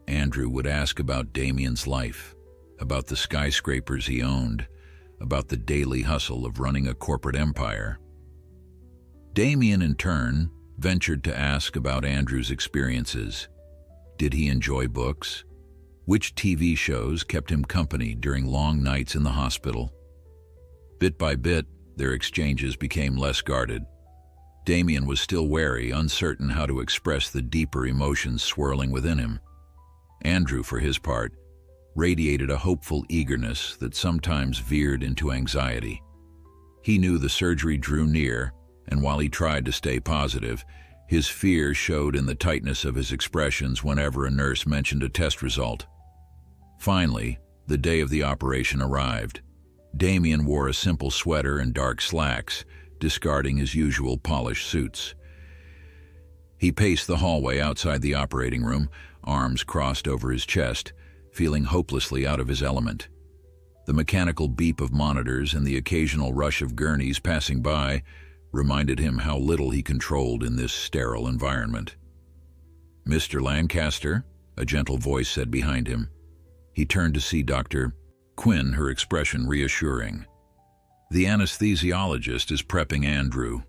Andrew would ask about Damien's life, about the skyscrapers he owned, about the daily hustle of running a corporate empire. Damien, in turn, ventured to ask about Andrew's experiences. Did he enjoy books? Which TV shows kept him company during long nights in the hospital? Bit by bit, their exchanges became less guarded. Damien was still wary, uncertain how to express the deeper emotions swirling within him. Andrew, for his part, radiated a hopeful eagerness that sometimes veered into anxiety. He knew the surgery drew near, and while he tried to stay positive, his fear showed in the tightness of his expressions whenever a nurse mentioned a test result. Finally, the day of the operation arrived. Damien wore a simple sweater and dark slacks, discarding his usual polished suits. He paced the hallway outside the operating room, arms crossed over his chest, feeling hopelessly out of his element. The mechanical beep of monitors and the occasional rush of gurneys passing by reminded him how little he controlled in this sterile environment. "Mr. Lancaster," a gentle voice said behind him. He turned to see Dr. Quinn, her expression reassuring. "The anesthesiologist is prepping Andrew.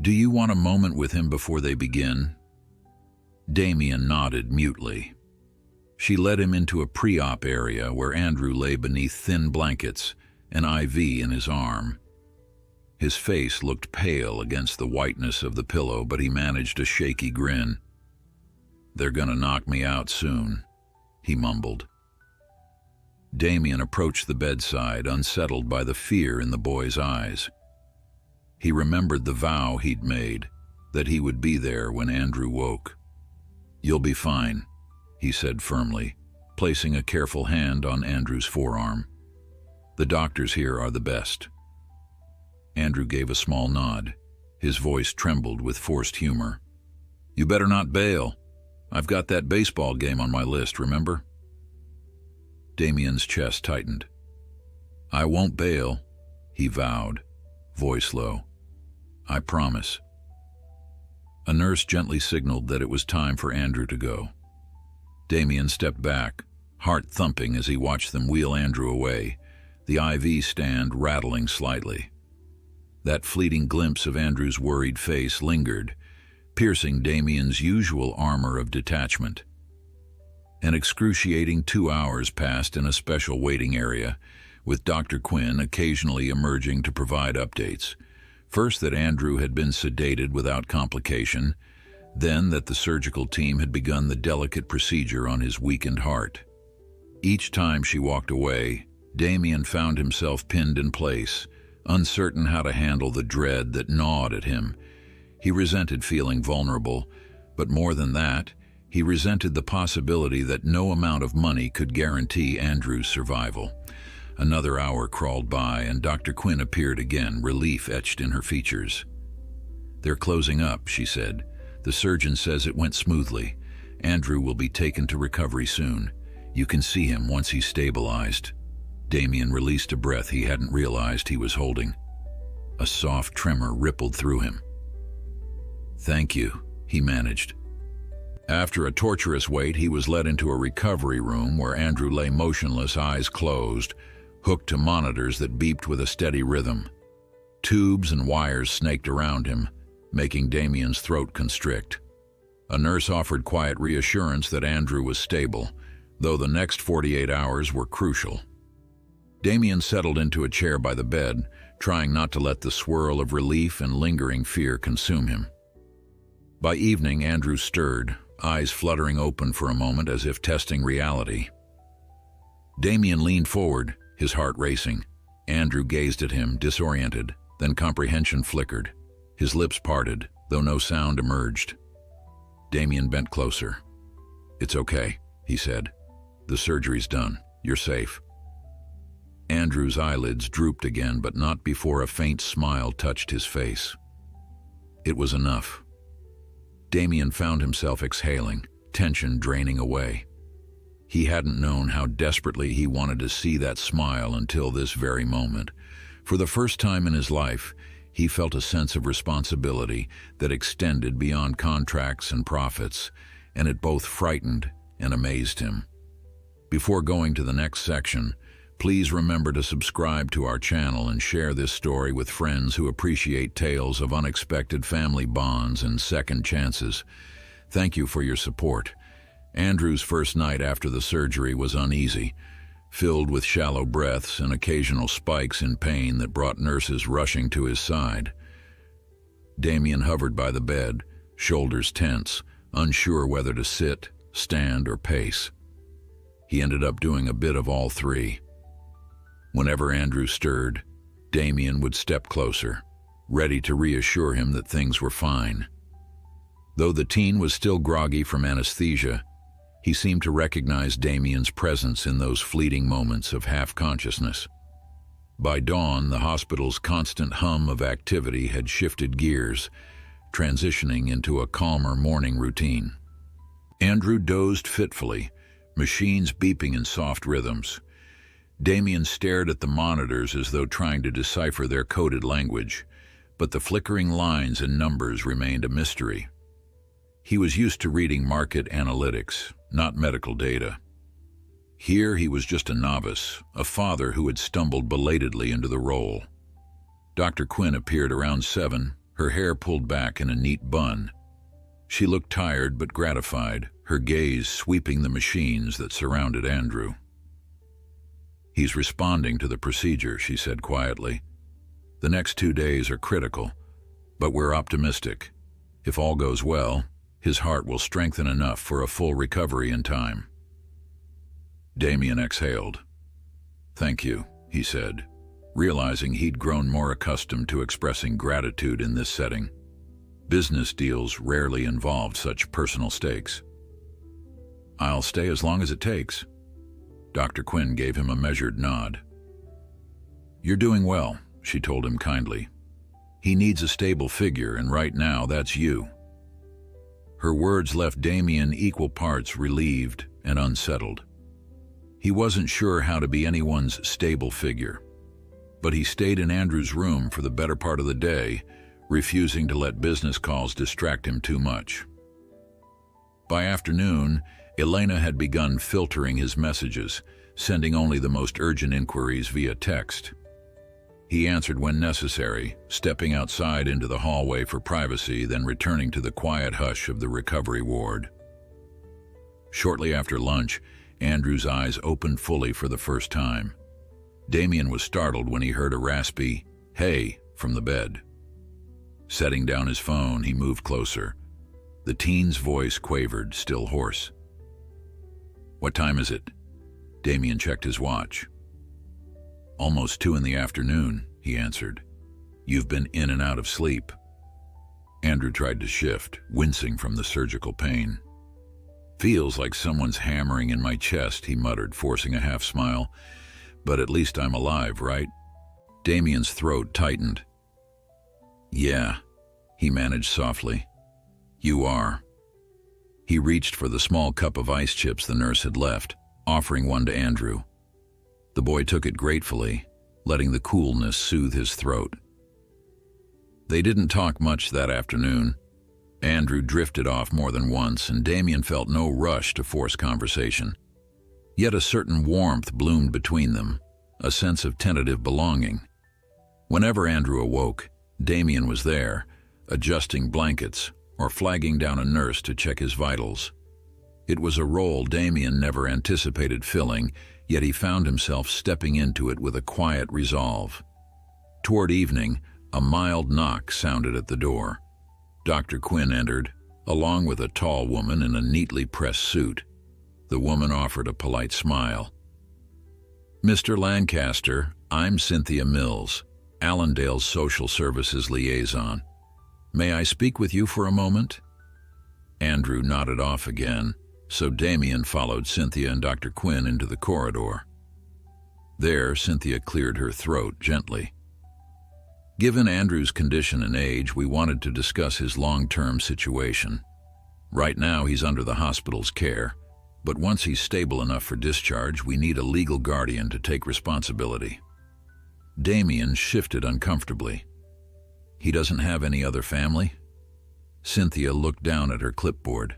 Do you want a moment with him before they begin?" Damien nodded mutely. She led him into a pre-op area where Andrew lay beneath thin blankets, an IV in his arm. His face looked pale against the whiteness of the pillow, but he managed a shaky grin. "They're gonna knock me out soon," he mumbled. Damien approached the bedside, unsettled by the fear in the boy's eyes. He remembered the vow he'd made, that he would be there when Andrew woke. "You'll be fine," he said firmly, placing a careful hand on Andrew's forearm. "The doctors here are the best." Andrew gave a small nod. His voice trembled with forced humor. "You better not bail. I've got that baseball game on my list, remember?" Damien's chest tightened. "I won't bail," he vowed, voice low. "I promise." A nurse gently signaled that it was time for Andrew to go. Damien stepped back, heart thumping as he watched them wheel Andrew away, the IV stand rattling slightly. That fleeting glimpse of Andrew's worried face lingered, piercing Damien's usual armor of detachment. An excruciating 2 hours passed in a special waiting area, with Dr. Quinn occasionally emerging to provide updates. First that Andrew had been sedated without complication, then that the surgical team had begun the delicate procedure on his weakened heart. Each time she walked away, Damien found himself pinned in place, uncertain how to handle the dread that gnawed at him. He resented feeling vulnerable, but more than that, he resented the possibility that no amount of money could guarantee Andrew's survival. Another hour crawled by, and Dr. Quinn appeared again, relief etched in her features. "They're closing up," she said. "The surgeon says it went smoothly. Andrew will be taken to recovery soon. You can see him once he's stabilized." Damien released a breath he hadn't realized he was holding. A soft tremor rippled through him. "Thank you," he managed. After a torturous wait, he was led into a recovery room where Andrew lay motionless, eyes closed, hooked to monitors that beeped with a steady rhythm. Tubes and wires snaked around him, making Damien's throat constrict. A nurse offered quiet reassurance that Andrew was stable, though the next 48 hours were crucial. Damien settled into a chair by the bed, trying not to let the swirl of relief and lingering fear consume him. By evening, Andrew stirred, eyes fluttering open for a moment as if testing reality. Damien leaned forward, his heart racing. Andrew gazed at him, disoriented, then comprehension flickered. His lips parted, though no sound emerged. Damien bent closer. "It's okay," he said. "The surgery's done. You're safe." Andrew's eyelids drooped again, but not before a faint smile touched his face. It was enough. Damien found himself exhaling, tension draining away. He hadn't known how desperately he wanted to see that smile until this very moment. For the first time in his life, he felt a sense of responsibility that extended beyond contracts and profits, and it both frightened and amazed him. Before going to the next section, please remember to subscribe to our channel and share this story with friends who appreciate tales of unexpected family bonds and second chances. Thank you for your support. Andrew's first night after the surgery was uneasy, filled with shallow breaths and occasional spikes in pain that brought nurses rushing to his side. Damien hovered by the bed, shoulders tense, unsure whether to sit, stand, or pace. He ended up doing a bit of all three. Whenever Andrew stirred, Damien would step closer, ready to reassure him that things were fine. Though the teen was still groggy from anesthesia, he seemed to recognize Damien's presence in those fleeting moments of half-consciousness. By dawn, the hospital's constant hum of activity had shifted gears, transitioning into a calmer morning routine. Andrew dozed fitfully, machines beeping in soft rhythms. Damien stared at the monitors as though trying to decipher their coded language, but the flickering lines and numbers remained a mystery. He was used to reading market analytics, not medical data. Here he was just a novice, a father who had stumbled belatedly into the role. Dr. Quinn appeared around 7, her hair pulled back in a neat bun. She looked tired but gratified, her gaze sweeping the machines that surrounded Andrew. "He's responding to the procedure," she said quietly. "The next 2 days are critical, but we're optimistic. If all goes well, his heart will strengthen enough for a full recovery in time." Damien exhaled. "Thank you," he said, realizing he'd grown more accustomed to expressing gratitude in this setting. Business deals rarely involved such personal stakes. "I'll stay as long as it takes." Dr. Quinn gave him a measured nod. "You're doing well," she told him kindly. "He needs a stable figure, and right now that's you." Her words left Damien equal parts relieved and unsettled. He wasn't sure how to be anyone's stable figure, but he stayed in Andrew's room for the better part of the day, refusing to let business calls distract him too much. By afternoon, Elena had begun filtering his messages, sending only the most urgent inquiries via text. He answered when necessary, stepping outside into the hallway for privacy, then returning to the quiet hush of the recovery ward. Shortly after lunch, Andrew's eyes opened fully for the first time. Damien was startled when he heard a raspy, "Hey," from the bed. Setting down his phone, he moved closer. The teen's voice quavered, still hoarse. "What time is it?" Damien checked his watch. "Almost 2 in the afternoon," he answered. "You've been in and out of sleep." Andrew tried to shift, wincing from the surgical pain. "Feels like someone's hammering in my chest," he muttered, forcing a half smile. "But at least I'm alive, right?" Damien's throat tightened. "Yeah," he managed softly. "You are." He reached for the small cup of ice chips the nurse had left, offering one to Andrew. The boy took it gratefully, letting the coolness soothe his throat. They didn't talk much that afternoon. Andrew drifted off more than once, and Damien felt no rush to force conversation. Yet a certain warmth bloomed between them, a sense of tentative belonging. Whenever Andrew awoke, Damien was there, adjusting blankets or flagging down a nurse to check his vitals. It was a role Damien never anticipated filling, yet he found himself stepping into it with a quiet resolve. Toward evening, a mild knock sounded at the door. Dr. Quinn entered, along with a tall woman in a neatly pressed suit. The woman offered a polite smile. "Mr. Lancaster, I'm Cynthia Mills, Allendale's Social Services Liaison. May I speak with you for a moment?" Andrew nodded off again, so Damien followed Cynthia and Dr. Quinn into the corridor. There, Cynthia cleared her throat gently. "Given Andrew's condition and age, we wanted to discuss his long-term situation. Right now, he's under the hospital's care, but once he's stable enough for discharge, we need a legal guardian to take responsibility." Damien shifted uncomfortably. "He doesn't have any other family?" Cynthia looked down at her clipboard.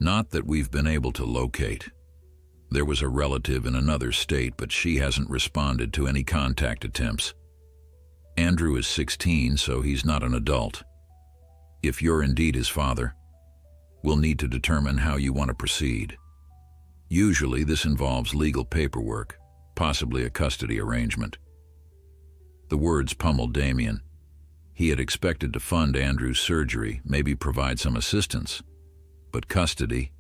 "Not that we've been able to locate. There was a relative in another state, but she hasn't responded to any contact attempts. Andrew is 16, so he's not an adult. If you're indeed his father, we'll need to determine how you want to proceed. Usually this involves legal paperwork, possibly a custody arrangement." The words pummeled Damien. He had expected to fund Andrew's surgery, maybe provide some assistance. But custody,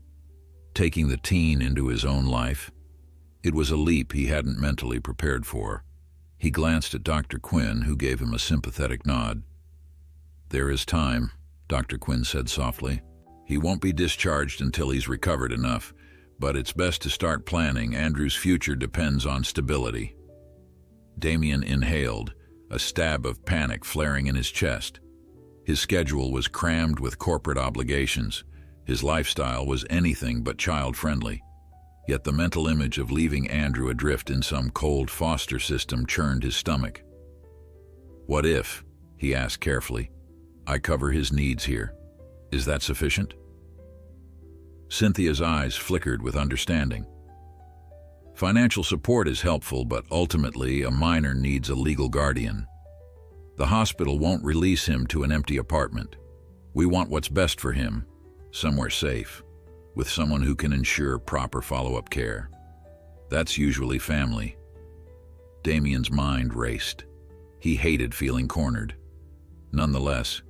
taking the teen into his own life, it was a leap he hadn't mentally prepared for. He glanced at Dr. Quinn, who gave him a sympathetic nod. "There is time," Dr. Quinn said softly. "He won't be discharged until he's recovered enough, but it's best to start planning. Andrew's future depends on stability." Damien inhaled, a stab of panic flaring in his chest. His schedule was crammed with corporate obligations. His lifestyle was anything but child-friendly. Yet the mental image of leaving Andrew adrift in some cold foster system churned his stomach. "What if," he asked carefully, "I cover his needs here? Is that sufficient?" Cynthia's eyes flickered with understanding. "Financial support is helpful, but ultimately a minor needs a legal guardian. The hospital won't release him to an empty apartment. We want what's best for him, somewhere safe, with someone who can ensure proper follow-up care. That's usually family." Damien's mind raced. He hated feeling cornered. Nonetheless,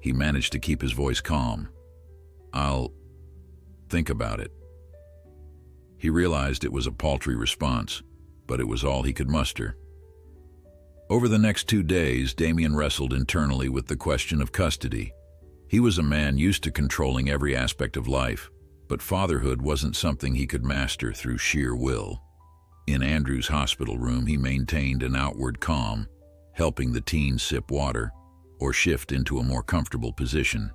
he managed to keep his voice calm. "I'll think about it." He realized it was a paltry response, but it was all he could muster. Over the next 2 days, Damien wrestled internally with the question of custody. He was a man used to controlling every aspect of life, but fatherhood wasn't something he could master through sheer will. In Andrew's hospital room, he maintained an outward calm, helping the teen sip water or shift into a more comfortable position.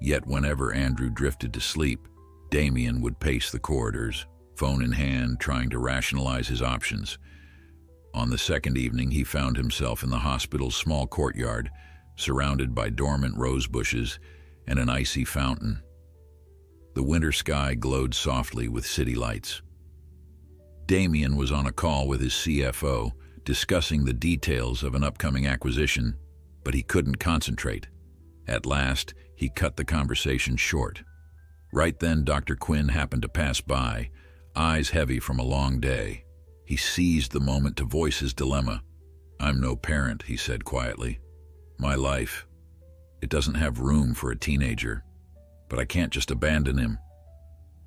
Yet whenever Andrew drifted to sleep, Damien would pace the corridors, phone in hand, trying to rationalize his options. On the second evening, he found himself in the hospital's small courtyard, surrounded by dormant rose bushes and an icy fountain. The winter sky glowed softly with city lights. Damien was on a call with his CFO, discussing the details of an upcoming acquisition, but he couldn't concentrate. At last, he cut the conversation short. Right then, Dr. Quinn happened to pass by, eyes heavy from a long day. He seized the moment to voice his dilemma. "I'm no parent," he said quietly. "My life, it doesn't have room for a teenager, but I can't just abandon him."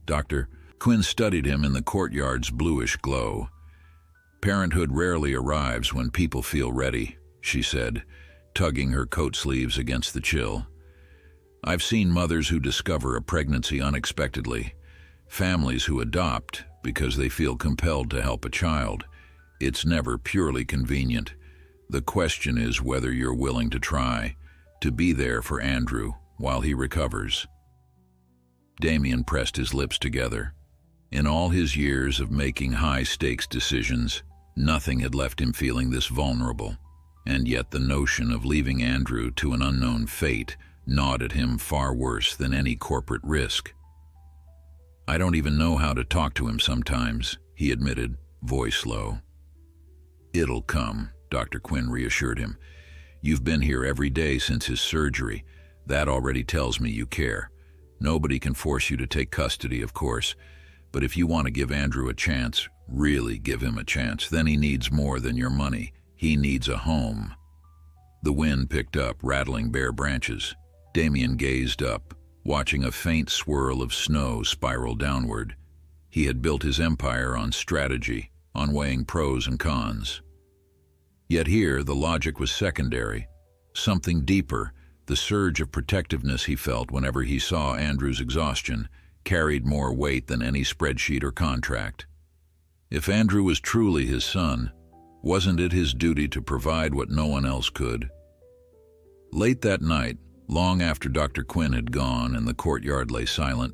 Dr. Quinn studied him in the courtyard's bluish glow. "Parenthood rarely arrives when people feel ready," she said, tugging her coat sleeves against the chill. "I've seen mothers who discover a pregnancy unexpectedly, families who adopt because they feel compelled to help a child. It's never purely convenient. The question is whether you're willing to try, to be there for Andrew while he recovers." Damien pressed his lips together. In all his years of making high-stakes decisions, nothing had left him feeling this vulnerable, and yet the notion of leaving Andrew to an unknown fate gnawed at him far worse than any corporate risk. "I don't even know how to talk to him sometimes," he admitted, voice low. "It'll come," Dr. Quinn reassured him. "You've been here every day since his surgery. That already tells me you care. Nobody can force you to take custody, of course, but if you want to give Andrew a chance, really give him a chance, then he needs more than your money. He needs a home." The wind picked up, rattling bare branches. Damien gazed up, watching a faint swirl of snow spiral downward. He had built his empire on strategy, on weighing pros and cons. Yet here, the logic was secondary. Something deeper, the surge of protectiveness he felt whenever he saw Andrew's exhaustion, carried more weight than any spreadsheet or contract. If Andrew was truly his son, wasn't it his duty to provide what no one else could? Late that night, long after Dr. Quinn had gone and the courtyard lay silent,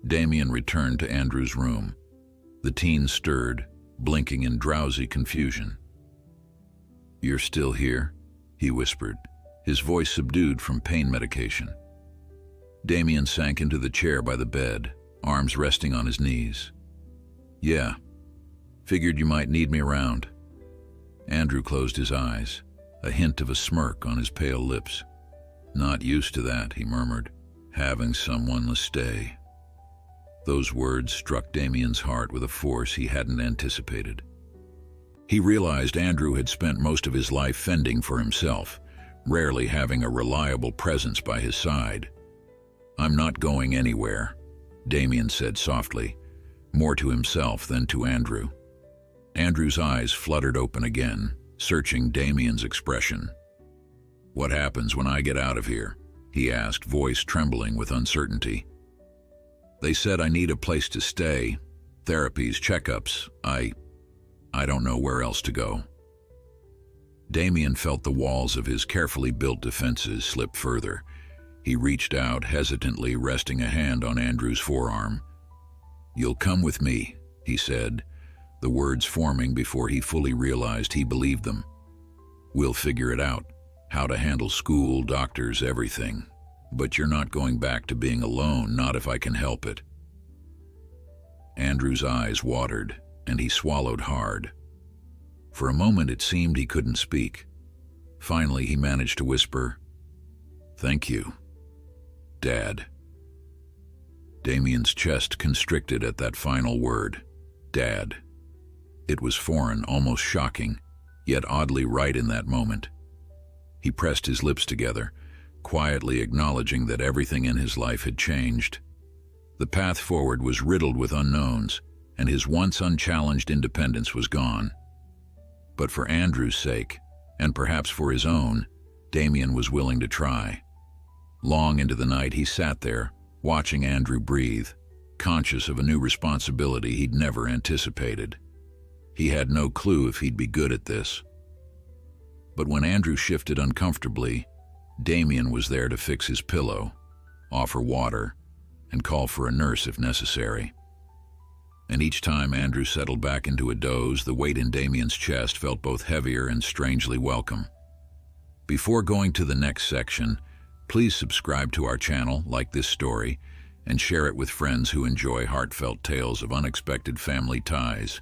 Damien returned to Andrew's room. The teen stirred, blinking in drowsy confusion. "You're still here?" he whispered, his voice subdued from pain medication. Damien sank into the chair by the bed, arms resting on his knees. "Yeah. Figured you might need me around." Andrew closed his eyes, a hint of a smirk on his pale lips. "Not used to that," he murmured, "having someone to stay." Those words struck Damien's heart with a force he hadn't anticipated. He realized Andrew had spent most of his life fending for himself, rarely having a reliable presence by his side. "I'm not going anywhere," Damien said softly, more to himself than to Andrew. Andrew's eyes fluttered open again, searching Damien's expression. "What happens when I get out of here?" he asked, voice trembling with uncertainty. "They said I need a place to stay, therapies, checkups. I don't know where else to go." Damien felt the walls of his carefully built defenses slip further. He reached out, hesitantly resting a hand on Andrew's forearm. "You'll come with me," he said, the words forming before he fully realized he believed them. "We'll figure it out, how to handle school, doctors, everything. But you're not going back to being alone, not if I can help it." Andrew's eyes watered, and he swallowed hard. For a moment it seemed he couldn't speak. Finally he managed to whisper, "Thank you, Dad." Damien's chest constricted at that final word, Dad. It was foreign, almost shocking, yet oddly right in that moment. He pressed his lips together, quietly acknowledging that everything in his life had changed. The path forward was riddled with unknowns, and his once unchallenged independence was gone. But for Andrew's sake, and perhaps for his own, Damien was willing to try. Long into the night he sat there, watching Andrew breathe, conscious of a new responsibility he'd never anticipated. He had no clue if he'd be good at this. But when Andrew shifted uncomfortably, Damien was there to fix his pillow, offer water, and call for a nurse if necessary. And each time Andrew settled back into a doze, the weight in Damien's chest felt both heavier and strangely welcome. Before going to the next section, please subscribe to our channel, like this story, and share it with friends who enjoy heartfelt tales of unexpected family ties.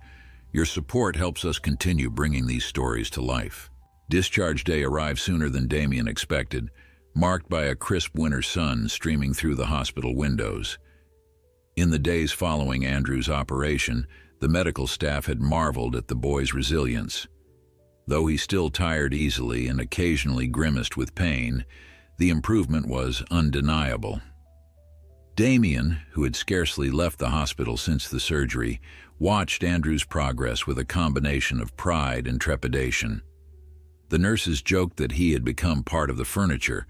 Your support helps us continue bringing these stories to life. Discharge day arrived sooner than Damien expected, marked by a crisp winter sun streaming through the hospital windows. In the days following Andrew's operation, the medical staff had marveled at the boy's resilience. Though he still tired easily and occasionally grimaced with pain, the improvement was undeniable. Damien, who had scarcely left the hospital since the surgery, watched Andrew's progress with a combination of pride and trepidation. The nurses joked that he had become part of the furniture,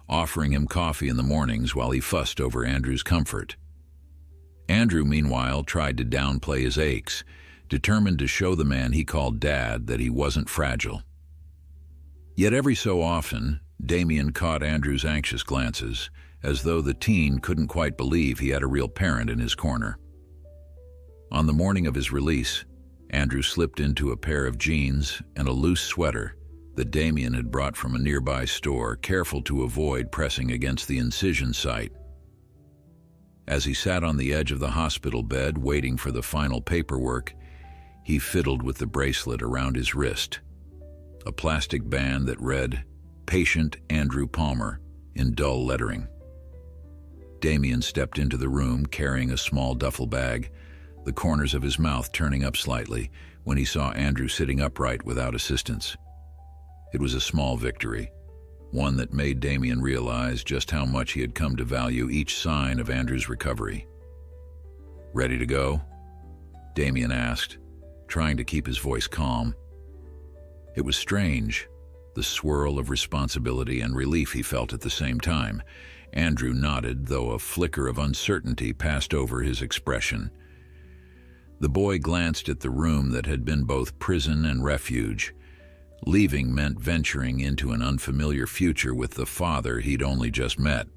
offering him coffee in the mornings while he fussed over Andrew's comfort. Andrew, meanwhile, tried to downplay his aches, determined to show the man he called Dad that he wasn't fragile. Yet every so often, Damien caught Andrew's anxious glances, as though the teen couldn't quite believe he had a real parent in his corner. On the morning of his release, Andrew slipped into a pair of jeans and a loose sweater that Damien had brought from a nearby store, careful to avoid pressing against the incision site. As he sat on the edge of the hospital bed waiting for the final paperwork, he fiddled with the bracelet around his wrist, a plastic band that read, "Patient Andrew Palmer," in dull lettering. Damien stepped into the room carrying a small duffel bag, the corners of his mouth turning up slightly when he saw Andrew sitting upright without assistance. It was a small victory, one that made Damien realize just how much he had come to value each sign of Andrew's recovery. "Ready to go?" Damien asked, trying to keep his voice calm. It was strange, the swirl of responsibility and relief he felt at the same time. Andrew nodded, though a flicker of uncertainty passed over his expression. The boy glanced at the room that had been both prison and refuge. Leaving meant venturing into an unfamiliar future with the father he'd only just met.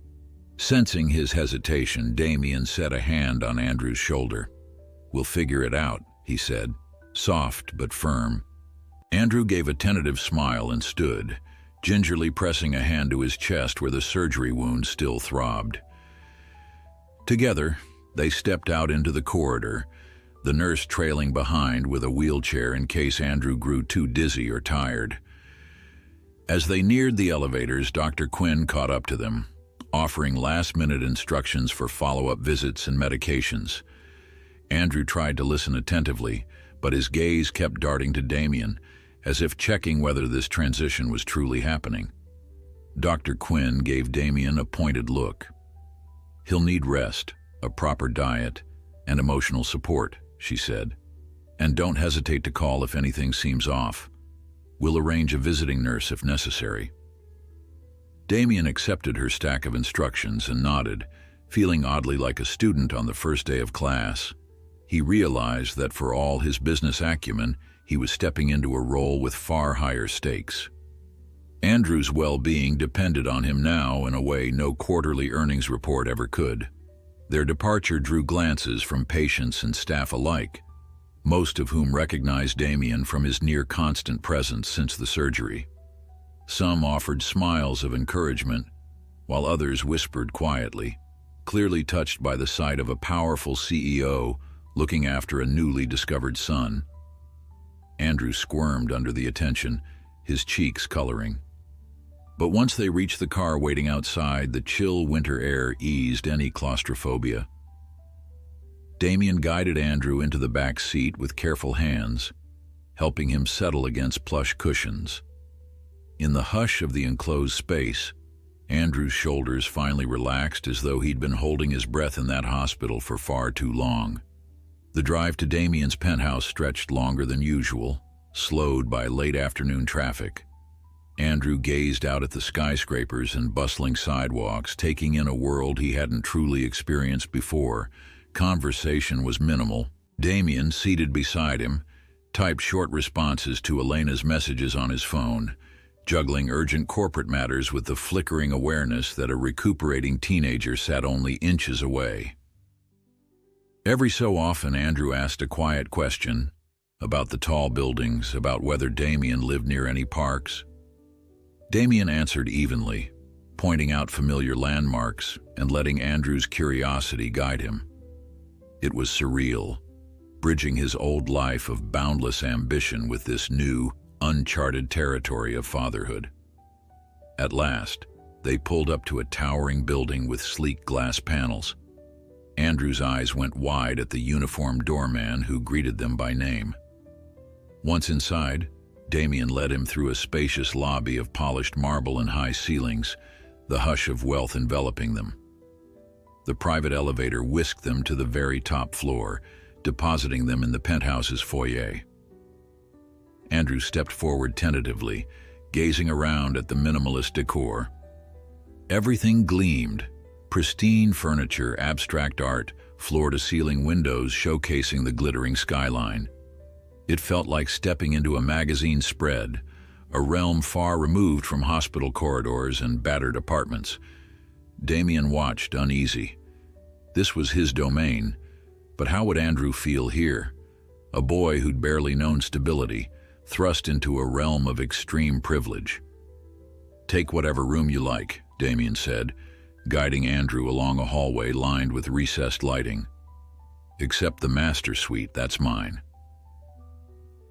Sensing his hesitation, Damien set a hand on Andrew's shoulder. "We'll figure it out," he said, soft but firm. Andrew gave a tentative smile and stood, gingerly pressing a hand to his chest where the surgery wound still throbbed. Together, they stepped out into the corridor, the nurse trailing behind with a wheelchair in case Andrew grew too dizzy or tired. As they neared the elevators, Dr. Quinn caught up to them, offering last-minute instructions for follow-up visits and medications. Andrew tried to listen attentively, but his gaze kept darting to Damien, as if checking whether this transition was truly happening. Dr. Quinn gave Damien a pointed look. "He'll need rest, a proper diet, and emotional support," she said. "And don't hesitate to call if anything seems off. We'll arrange a visiting nurse if necessary." Damien accepted her stack of instructions and nodded, feeling oddly like a student on the first day of class. He realized that for all his business acumen, he was stepping into a role with far higher stakes. Andrew's well-being depended on him now in a way no quarterly earnings report ever could. Their departure drew glances from patients and staff alike, most of whom recognized Damien from his near-constant presence since the surgery. Some offered smiles of encouragement, while others whispered quietly, clearly touched by the sight of a powerful CEO looking after a newly discovered son. Andrew squirmed under the attention, his cheeks coloring. But once they reached the car waiting outside, the chill winter air eased any claustrophobia. Damien guided Andrew into the back seat with careful hands, helping him settle against plush cushions. In the hush of the enclosed space, Andrew's shoulders finally relaxed as though he'd been holding his breath in that hospital for far too long. The drive to Damien's penthouse stretched longer than usual, slowed by late afternoon traffic. Andrew gazed out at the skyscrapers and bustling sidewalks, taking in a world he hadn't truly experienced before. Conversation was minimal. Damien, seated beside him, typed short responses to Elena's messages on his phone, juggling urgent corporate matters with the flickering awareness that a recuperating teenager sat only inches away. Every so often, Andrew asked a quiet question about the tall buildings, about whether Damien lived near any parks. Damien answered evenly, pointing out familiar landmarks and letting Andrew's curiosity guide him. It was surreal, bridging his old life of boundless ambition with this new, uncharted territory of fatherhood. At last, they pulled up to a towering building with sleek glass panels. Andrew's eyes went wide at the uniformed doorman who greeted them by name. Once inside, Damien led him through a spacious lobby of polished marble and high ceilings, the hush of wealth enveloping them. The private elevator whisked them to the very top floor, depositing them in the penthouse's foyer. Andrew stepped forward tentatively, gazing around at the minimalist decor. Everything gleamed: pristine furniture, abstract art, floor-to-ceiling windows showcasing the glittering skyline. It felt like stepping into a magazine spread, a realm far removed from hospital corridors and battered apartments. Damien watched, uneasy. This was his domain, but how would Andrew feel here? A boy who'd barely known stability, thrust into a realm of extreme privilege. "Take whatever room you like," Damien said, guiding Andrew along a hallway lined with recessed lighting. "Except the master suite, that's mine."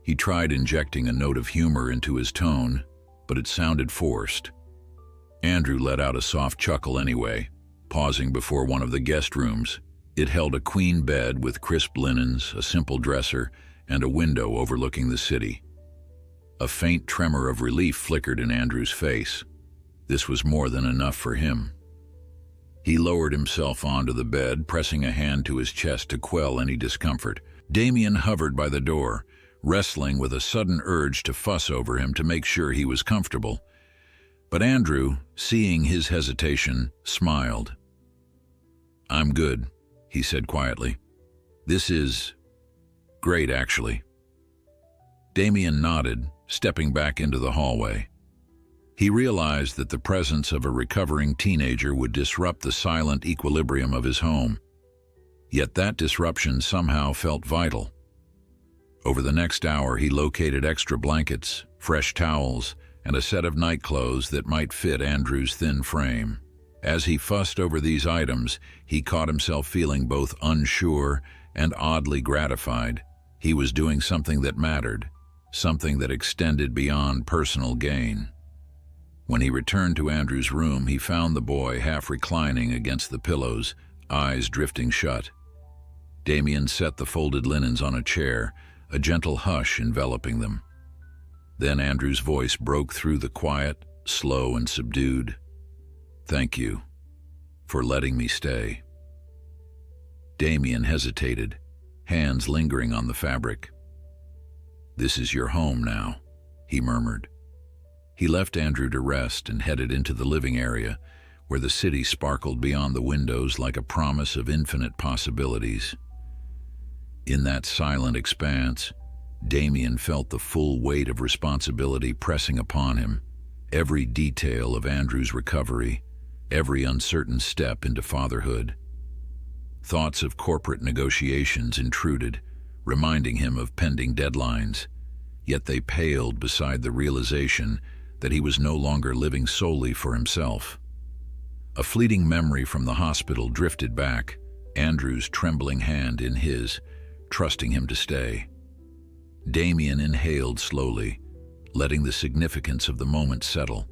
He tried injecting a note of humor into his tone, but it sounded forced. Andrew let out a soft chuckle anyway, pausing before one of the guest rooms. It held a queen bed with crisp linens, a simple dresser, and a window overlooking the city. A faint tremor of relief flickered in Andrew's face. This was more than enough for him. He lowered himself onto the bed, pressing a hand to his chest to quell any discomfort. Damien hovered by the door, wrestling with a sudden urge to fuss over him to make sure he was comfortable. But Andrew, seeing his hesitation, smiled. "I'm good," he said quietly. "This is great, actually." Damien nodded, stepping back into the hallway. He realized that the presence of a recovering teenager would disrupt the silent equilibrium of his home. Yet that disruption somehow felt vital. Over the next hour, he located extra blankets, fresh towels, and a set of nightclothes that might fit Andrew's thin frame. As he fussed over these items, he caught himself feeling both unsure and oddly gratified. He was doing something that mattered, something that extended beyond personal gain. When he returned to Andrew's room, he found the boy half reclining against the pillows, eyes drifting shut. Damien set the folded linens on a chair, a gentle hush enveloping them. Then Andrew's voice broke through the quiet, slow and subdued. "Thank you for letting me stay." Damien hesitated, hands lingering on the fabric. "This is your home now," he murmured. He left Andrew to rest and headed into the living area, where the city sparkled beyond the windows like a promise of infinite possibilities. In that silent expanse, Damien felt the full weight of responsibility pressing upon him, every detail of Andrew's recovery, every uncertain step into fatherhood. Thoughts of corporate negotiations intruded, reminding him of pending deadlines, yet they paled beside the realization that he was no longer living solely for himself. A fleeting memory from the hospital drifted back, Andrew's trembling hand in his, trusting him to stay. Damien inhaled slowly, letting the significance of the moment settle.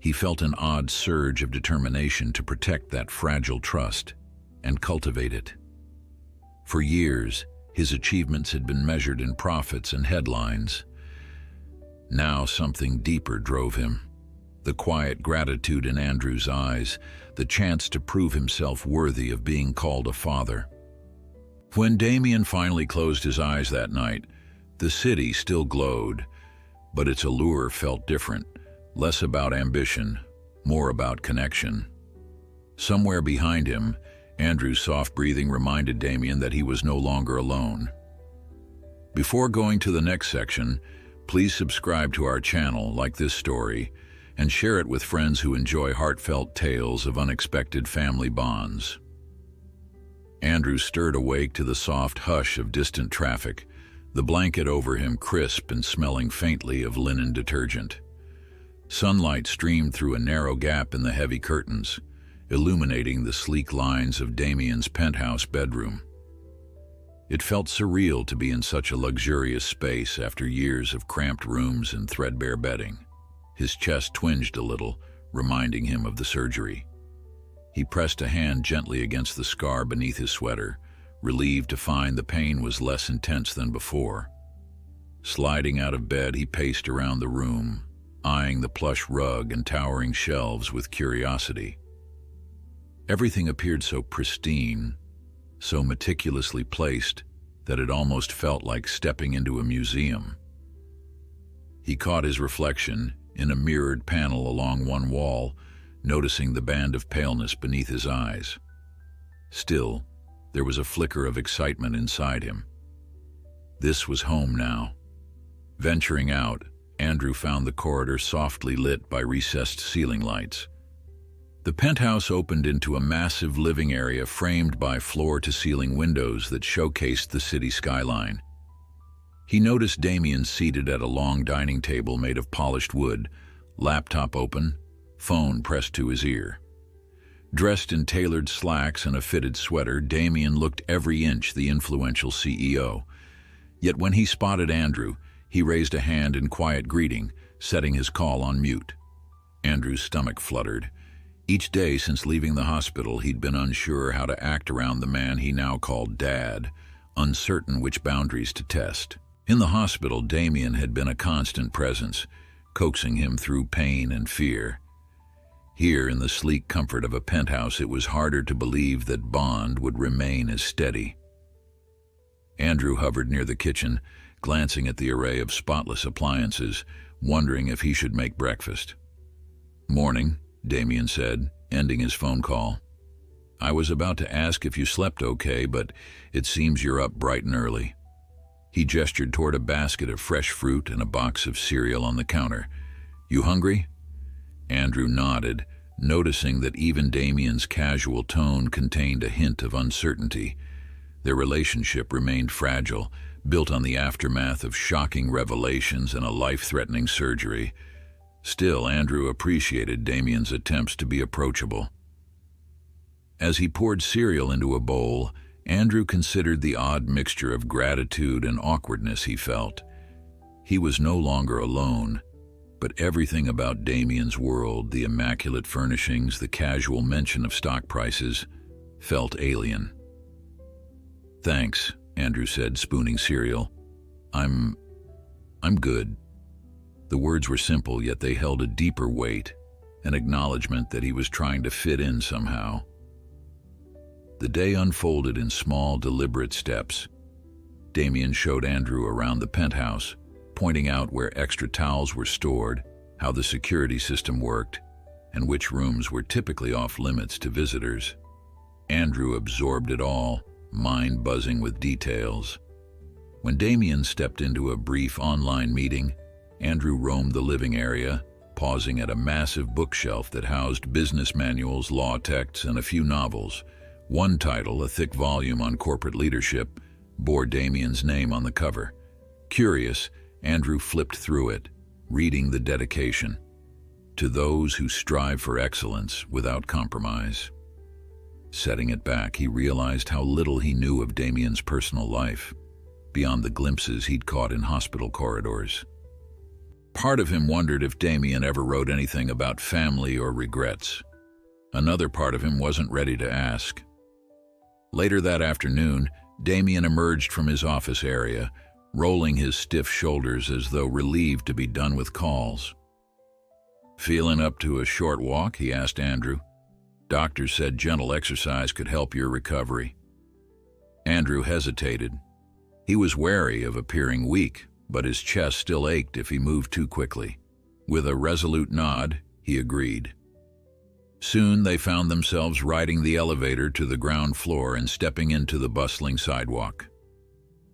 He felt an odd surge of determination to protect that fragile trust and cultivate it. For years, his achievements had been measured in profits and headlines. Now something deeper drove him. The quiet gratitude in Andrew's eyes, the chance to prove himself worthy of being called a father. When Damien finally closed his eyes that night, the city still glowed, but its allure felt different, less about ambition, more about connection. Somewhere behind him, Andrew's soft breathing reminded Damien that he was no longer alone. Before going to the next section, please subscribe to our channel, like this story, and share it with friends who enjoy heartfelt tales of unexpected family bonds. Andrew stirred awake to the soft hush of distant traffic, the blanket over him crisp and smelling faintly of linen detergent. Sunlight streamed through a narrow gap in the heavy curtains, illuminating the sleek lines of Damien's penthouse bedroom. It felt surreal to be in such a luxurious space after years of cramped rooms and threadbare bedding. His chest twinged a little, reminding him of the surgery. He pressed a hand gently against the scar beneath his sweater, relieved to find the pain was less intense than before. Sliding out of bed, he paced around the room, eyeing the plush rug and towering shelves with curiosity. Everything appeared so pristine, so meticulously placed, that it almost felt like stepping into a museum. He caught his reflection in a mirrored panel along one wall, noticing the band of paleness beneath his eyes. Still, there was a flicker of excitement inside him. This was home now. Venturing out, Andrew found the corridor softly lit by recessed ceiling lights. The penthouse opened into a massive living area framed by floor-to-ceiling windows that showcased the city skyline. He noticed Damien seated at a long dining table made of polished wood, laptop open, phone pressed to his ear. Dressed in tailored slacks and a fitted sweater, Damien looked every inch the influential CEO. Yet when he spotted Andrew, he raised a hand in quiet greeting, setting his call on mute. Andrew's stomach fluttered. Each day since leaving the hospital, he'd been unsure how to act around the man he now called Dad, uncertain which boundaries to test. In the hospital, Damien had been a constant presence, coaxing him through pain and fear. Here, in the sleek comfort of a penthouse, it was harder to believe that bond would remain as steady. Andrew hovered near the kitchen, glancing at the array of spotless appliances, wondering if he should make breakfast. "Morning," Damien said, ending his phone call. "I was about to ask if you slept okay, but it seems you're up bright and early." He gestured toward a basket of fresh fruit and a box of cereal on the counter. "You hungry?" Andrew nodded, noticing that even Damien's casual tone contained a hint of uncertainty. Their relationship remained fragile, built on the aftermath of shocking revelations and a life-threatening surgery. Still, Andrew appreciated Damien's attempts to be approachable. As he poured cereal into a bowl, Andrew considered the odd mixture of gratitude and awkwardness he felt. He was no longer alone, but everything about Damien's world, the immaculate furnishings, the casual mention of stock prices, felt alien. "Thanks," Andrew said, spooning cereal. I'm good." The words were simple, yet they held a deeper weight, an acknowledgement that he was trying to fit in somehow. The day unfolded in small, deliberate steps. Damien showed Andrew around the penthouse, pointing out where extra towels were stored, how the security system worked, and which rooms were typically off-limits to visitors. Andrew absorbed it all, mind buzzing with details. When Damien stepped into a brief online meeting, Andrew roamed the living area, pausing at a massive bookshelf that housed business manuals, law texts, and a few novels. One title, a thick volume on corporate leadership, bore Damien's name on the cover. Curious, Andrew flipped through it, reading the dedication. "To those who strive for excellence without compromise." Setting it back, he realized how little he knew of Damien's personal life, beyond the glimpses he'd caught in hospital corridors. Part of him wondered if Damien ever wrote anything about family or regrets. Another part of him wasn't ready to ask. Later that afternoon, Damien emerged from his office area, rolling his stiff shoulders as though relieved to be done with calls. "Feeling up to a short walk?" he asked Andrew. "Doctors said gentle exercise could help your recovery." Andrew hesitated. He was wary of appearing weak, but his chest still ached if he moved too quickly. With a resolute nod, he agreed. Soon they found themselves riding the elevator to the ground floor and stepping into the bustling sidewalk.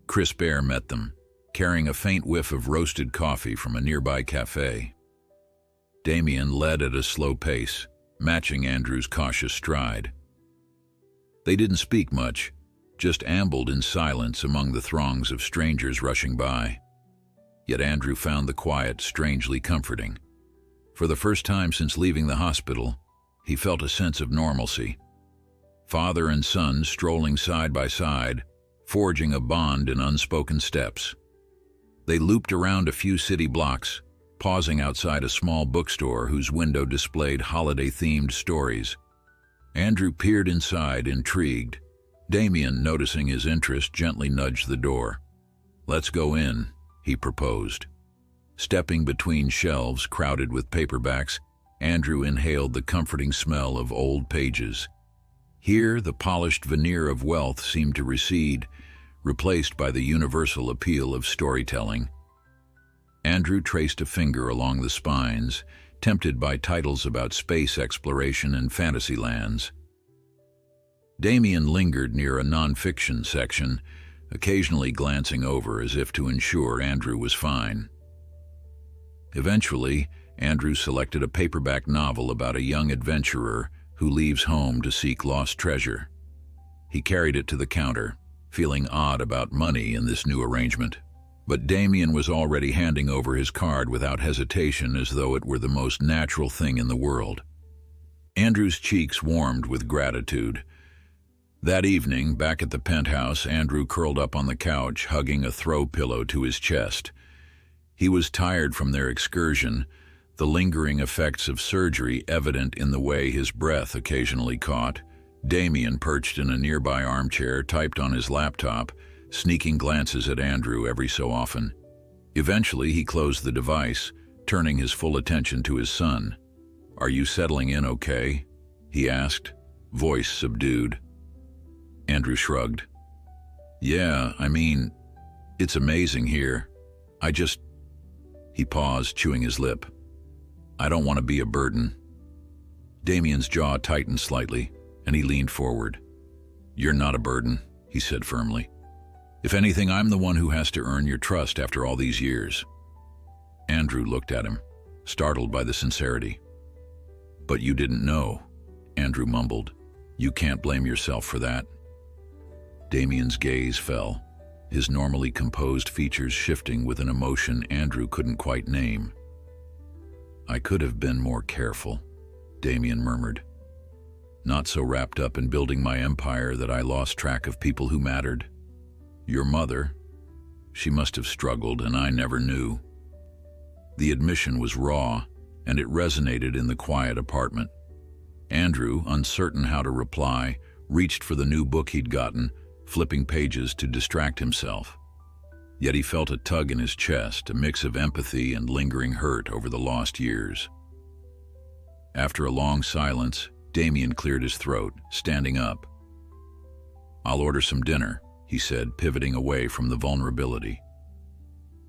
Chris Bear met them, carrying a faint whiff of roasted coffee from a nearby cafe. Damien led at a slow pace, matching Andrew's cautious stride. They didn't speak much, just ambled in silence among the throngs of strangers rushing by. Yet Andrew found the quiet strangely comforting. For the first time since leaving the hospital, he felt a sense of normalcy. Father and son strolling side by side, forging a bond in unspoken steps. They looped around a few city blocks, pausing outside a small bookstore whose window displayed holiday-themed stories. Andrew peered inside, intrigued. Damien, noticing his interest, gently nudged the door. "Let's go in," he proposed. Stepping between shelves crowded with paperbacks, Andrew inhaled the comforting smell of old pages. Here, the polished veneer of wealth seemed to recede, replaced by the universal appeal of storytelling. Andrew traced a finger along the spines, tempted by titles about space exploration and fantasy lands. Damien lingered near a non-fiction section, occasionally glancing over as if to ensure Andrew was fine. Eventually, Andrew selected a paperback novel about a young adventurer who leaves home to seek lost treasure. He carried it to the counter, feeling odd about money in this new arrangement. But Damien was already handing over his card without hesitation, as though it were the most natural thing in the world. Andrew's cheeks warmed with gratitude. That evening, back at the penthouse, Andrew curled up on the couch, hugging a throw pillow to his chest. He was tired from their excursion, the lingering effects of surgery evident in the way his breath occasionally caught. Damien, perched in a nearby armchair, typed on his laptop, sneaking glances at Andrew every so often. Eventually, he closed the device, turning his full attention to his son. "Are you settling in okay?" he asked, voice subdued. Andrew shrugged. "Yeah, I mean, it's amazing here. He paused, chewing his lip. "I don't want to be a burden." Damien's jaw tightened slightly, and he leaned forward. "You're not a burden," he said firmly. "If anything, I'm the one who has to earn your trust after all these years." Andrew looked at him, startled by the sincerity. "But you didn't know," Andrew mumbled. "You can't blame yourself for that." Damien's gaze fell, his normally composed features shifting with an emotion Andrew couldn't quite name. "I could have been more careful," Damien murmured. "Not so wrapped up in building my empire that I lost track of people who mattered. Your mother, she must have struggled, and I never knew." The admission was raw, and it resonated in the quiet apartment. Andrew, uncertain how to reply, reached for the new book he'd gotten, flipping pages to distract himself. Yet he felt a tug in his chest, a mix of empathy and lingering hurt over the lost years. After a long silence, Damien cleared his throat, standing up. "I'll order some dinner," he said, pivoting away from the vulnerability.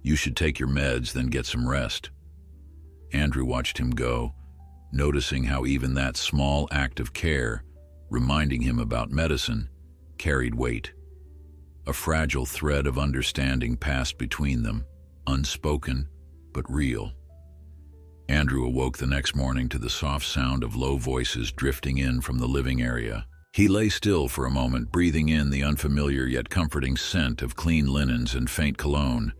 "You should take your meds, then get some rest." Andrew watched him go, noticing how even that small act of care, reminding him about medicine, carried weight. A fragile thread of understanding passed between them, unspoken but real. Andrew awoke the next morning to the soft sound of low voices drifting in from the living area. He lay still for a moment, breathing in the unfamiliar yet comforting scent of clean linens and faint cologne.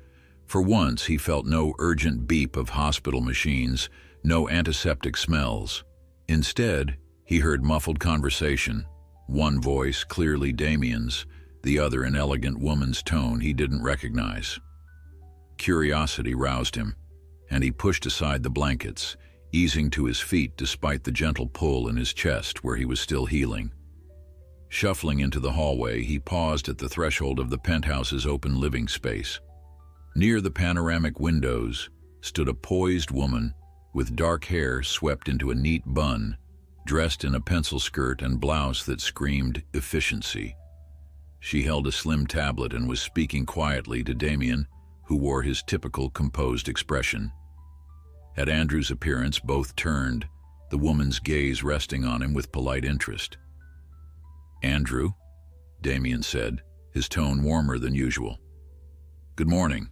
For once, he felt no urgent beep of hospital machines, no antiseptic smells. Instead, he heard muffled conversation, one voice clearly Damien's, the other an elegant woman's tone he didn't recognize. Curiosity roused him, and he pushed aside the blankets, easing to his feet despite the gentle pull in his chest where he was still healing. Shuffling into the hallway, he paused at the threshold of the penthouse's open living space. Near the panoramic windows stood a poised woman with dark hair swept into a neat bun, dressed in a pencil skirt and blouse that screamed efficiency. She held a slim tablet and was speaking quietly to Damien, who wore his typical composed expression. At Andrew's appearance, both turned, the woman's gaze resting on him with polite interest. "Andrew," Damien said, his tone warmer than usual. "Good morning.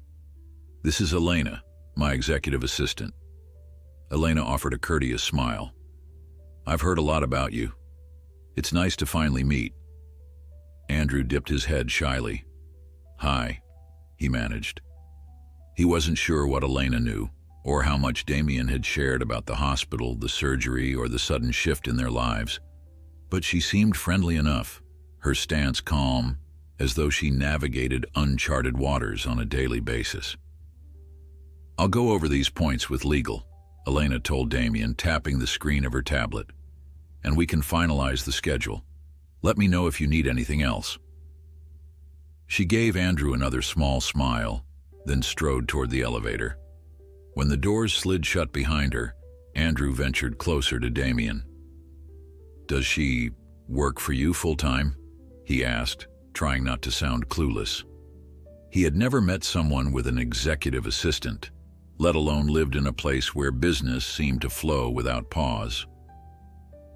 This is Elena, my executive assistant." Elena offered a courteous smile. "I've heard a lot about you. It's nice to finally meet." Andrew dipped his head shyly. "Hi," he managed. He wasn't sure what Elena knew, or how much Damien had shared about the hospital, the surgery, or the sudden shift in their lives. But she seemed friendly enough, her stance calm, as though she navigated uncharted waters on a daily basis. "I'll go over these points with legal," Elena told Damien, tapping the screen of her tablet. "And we can finalize the schedule. Let me know if you need anything else." She gave Andrew another small smile, then strode toward the elevator. When the doors slid shut behind her, Andrew ventured closer to Damien. "Does she work for you full-time?" he asked, trying not to sound clueless. He had never met someone with an executive assistant, let alone lived in a place where business seemed to flow without pause.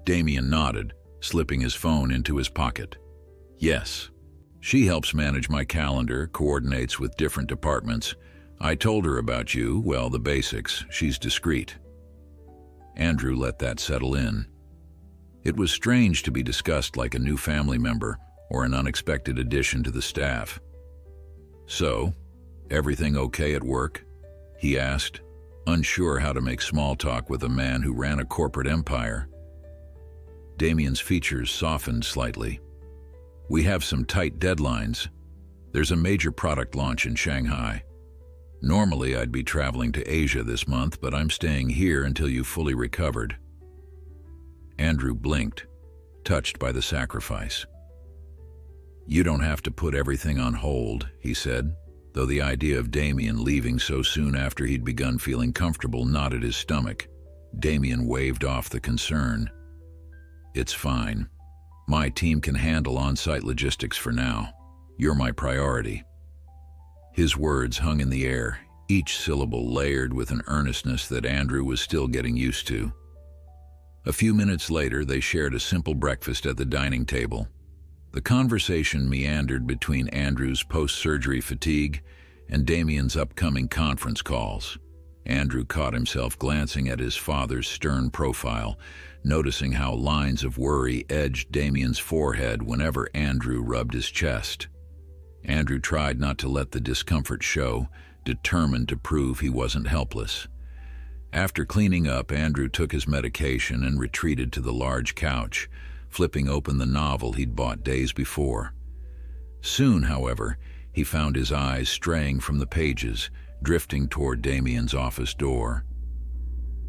Damien nodded, slipping his phone into his pocket. "Yes. She helps manage my calendar, coordinates with different departments. I told her about you, well, the basics. She's discreet." Andrew let that settle in. It was strange to be discussed like a new family member or an unexpected addition to the staff. "So, everything okay at work?" he asked, unsure how to make small talk with a man who ran a corporate empire. Damien's features softened slightly. "We have some tight deadlines. There's a major product launch in Shanghai. Normally I'd be traveling to Asia this month, but I'm staying here until you've fully recovered." Andrew blinked, touched by the sacrifice. "You don't have to put everything on hold," he said, though the idea of Damien leaving so soon after he'd begun feeling comfortable knotted his stomach. Damien waved off the concern. "It's fine. My team can handle on-site logistics for now. You're my priority." His words hung in the air, each syllable layered with an earnestness that Andrew was still getting used to. A few minutes later, they shared a simple breakfast at the dining table. The conversation meandered between Andrew's post-surgery fatigue and Damien's upcoming conference calls. Andrew caught himself glancing at his father's stern profile, noticing how lines of worry edged Damien's forehead whenever Andrew rubbed his chest. Andrew tried not to let the discomfort show, determined to prove he wasn't helpless. After cleaning up, Andrew took his medication and retreated to the large couch, flipping open the novel he'd bought days before. Soon, however, he found his eyes straying from the pages, drifting toward Damien's office door.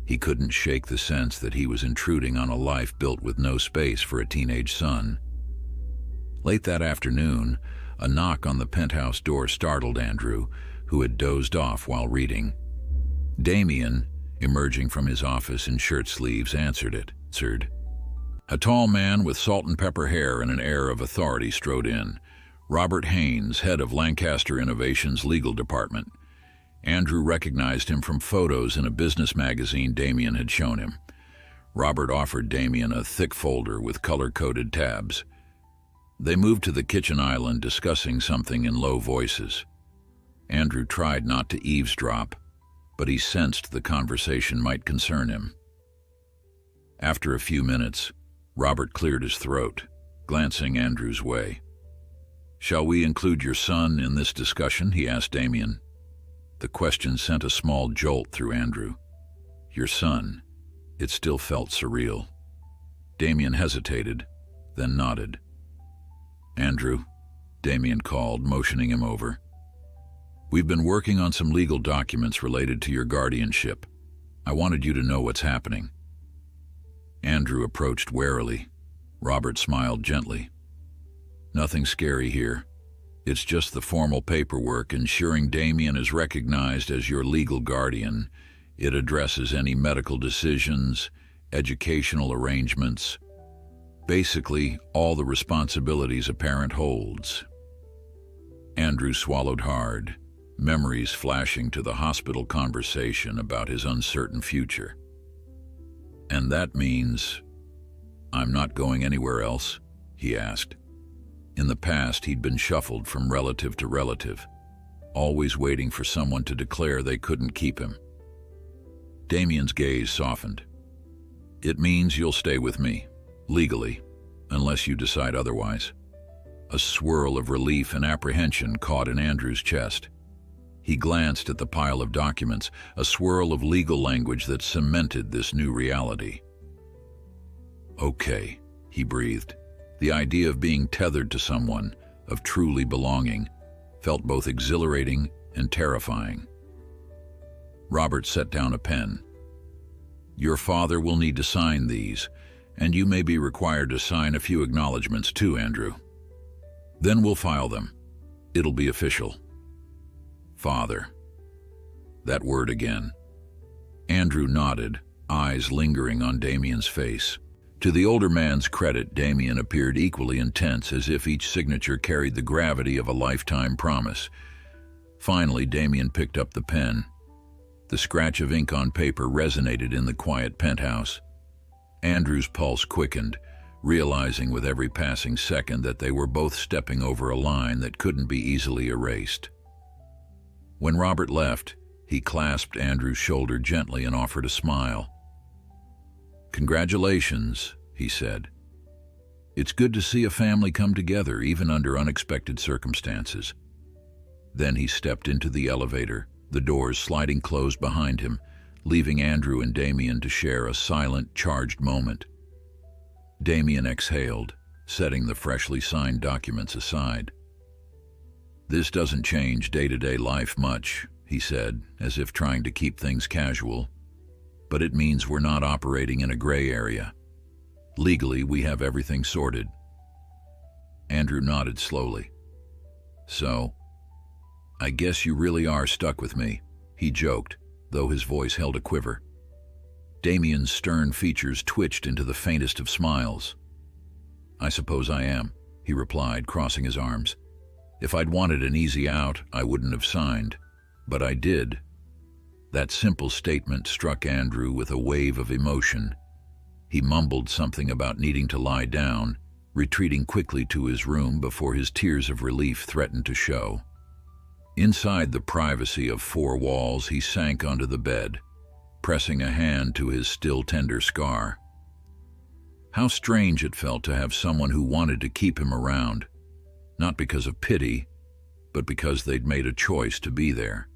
He couldn't shake the sense that he was intruding on a life built with no space for a teenage son. Late that afternoon, a knock on the penthouse door startled Andrew, who had dozed off while reading. Damien, emerging from his office in shirt sleeves, answered it. A tall man with salt and pepper hair and an air of authority strode in. Robert Haynes, head of Lancaster Innovations' legal department. Andrew recognized him from photos in a business magazine Damien had shown him. Robert offered Damien a thick folder with color-coded tabs. They moved to the kitchen island, discussing something in low voices. Andrew tried not to eavesdrop, but he sensed the conversation might concern him. After a few minutes, Robert cleared his throat, glancing Andrew's way. "Shall we include your son in this discussion?" he asked Damien. The question sent a small jolt through Andrew. Your son. It still felt surreal. Damien hesitated, then nodded. "Andrew," Damien called, motioning him over. "We've been working on some legal documents related to your guardianship. I wanted you to know what's happening." Andrew approached warily. Robert smiled gently. "Nothing scary here. It's just the formal paperwork ensuring Damien is recognized as your legal guardian. It addresses any medical decisions, educational arrangements, basically all the responsibilities a parent holds." Andrew swallowed hard, memories flashing to the hospital conversation about his uncertain future. "And that means I'm not going anywhere else?" he asked. In the past, he'd been shuffled from relative to relative, always waiting for someone to declare they couldn't keep him. Damien's gaze softened. "It means you'll stay with me, legally, unless you decide otherwise." A swirl of relief and apprehension caught in Andrew's chest. He glanced at the pile of documents, a swirl of legal language that cemented this new reality. "Okay," he breathed. The idea of being tethered to someone, of truly belonging, felt both exhilarating and terrifying. Robert set down a pen. "Your father will need to sign these, and you may be required to sign a few acknowledgments too, Andrew. Then we'll file them. It'll be official." Father. That word again. Andrew nodded, eyes lingering on Damien's face. To the older man's credit, Damien appeared equally intense, as if each signature carried the gravity of a lifetime promise. Finally, Damien picked up the pen. The scratch of ink on paper resonated in the quiet penthouse. Andrew's pulse quickened, realizing with every passing second that they were both stepping over a line that couldn't be easily erased. When Robert left, he clasped Andrew's shoulder gently and offered a smile. "Congratulations," he said. "It's good to see a family come together, even under unexpected circumstances." Then he stepped into the elevator, the doors sliding closed behind him, leaving Andrew and Damien to share a silent, charged moment. Damien exhaled, setting the freshly signed documents aside. "This doesn't change day-to-day life much," he said, as if trying to keep things casual. "But it means we're not operating in a gray area. Legally, we have everything sorted." Andrew nodded slowly. "So, I guess you really are stuck with me," he joked, though his voice held a quiver. Damien's stern features twitched into the faintest of smiles. "I suppose I am," he replied, crossing his arms. "If I'd wanted an easy out, I wouldn't have signed. But I did." That simple statement struck Andrew with a wave of emotion. He mumbled something about needing to lie down, retreating quickly to his room before his tears of relief threatened to show. Inside the privacy of four walls, he sank onto the bed, pressing a hand to his still tender scar. How strange it felt to have someone who wanted to keep him around, not because of pity, but because they'd made a choice to be there.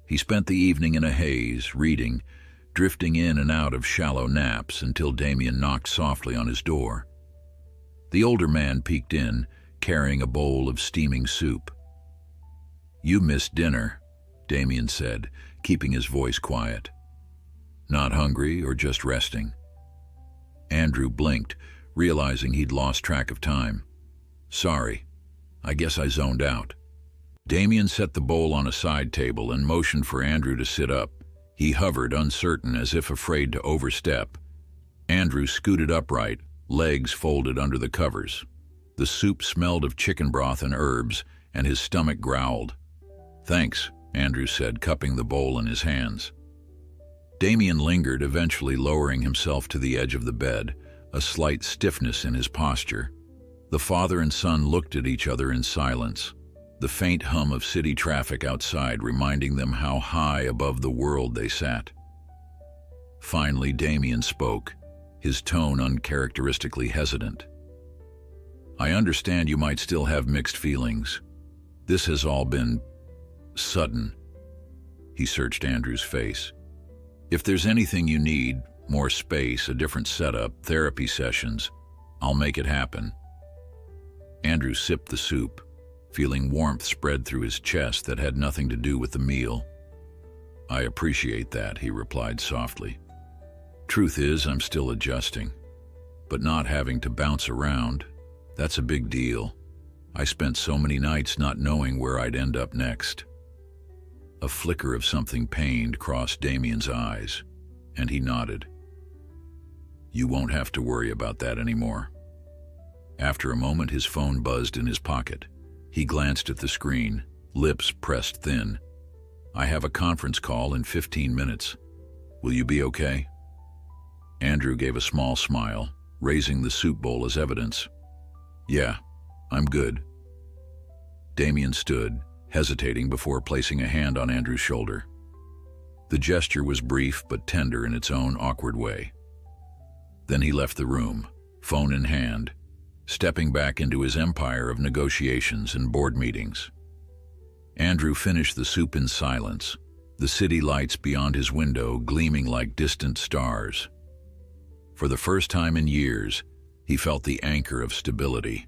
He spent the evening in a haze, reading, drifting in and out of shallow naps until Damien knocked softly on his door. The older man peeked in, carrying a bowl of steaming soup. "You missed dinner," Damien said, keeping his voice quiet. "Not hungry or just resting?" Andrew blinked, realizing he'd lost track of time. "Sorry, I guess I zoned out." Damien set the bowl on a side table and motioned for Andrew to sit up. He hovered, uncertain, as if afraid to overstep. Andrew scooted upright, legs folded under the covers. The soup smelled of chicken broth and herbs, and his stomach growled. "Thanks," Andrew said, cupping the bowl in his hands. Damien lingered, eventually lowering himself to the edge of the bed, a slight stiffness in his posture. The father and son looked at each other in silence, the faint hum of city traffic outside reminding them how high above the world they sat. Finally, Damien spoke, his tone uncharacteristically hesitant. "I understand you might still have mixed feelings. This has all been sudden." He searched Andrew's face. "If there's anything you need, more space, a different setup, therapy sessions, I'll make it happen." Andrew sipped the soup, feeling warmth spread through his chest that had nothing to do with the meal. "I appreciate that," he replied softly. "Truth is, I'm still adjusting. But not having to bounce around, that's a big deal. I spent so many nights not knowing where I'd end up next." A flicker of something pained crossed Damien's eyes, and he nodded. "You won't have to worry about that anymore." After a moment, his phone buzzed in his pocket. He glanced at the screen, lips pressed thin. "I have a conference call in 15 minutes. Will you be okay?" Andrew gave a small smile, raising the soup bowl as evidence. "Yeah, I'm good." Damien stood, hesitating before placing a hand on Andrew's shoulder. The gesture was brief but tender in its own awkward way. Then he left the room, phone in hand, stepping back into his empire of negotiations and board meetings. Andrew finished the soup in silence, the city lights beyond his window gleaming like distant stars. For the first time in years, he felt the anchor of stability,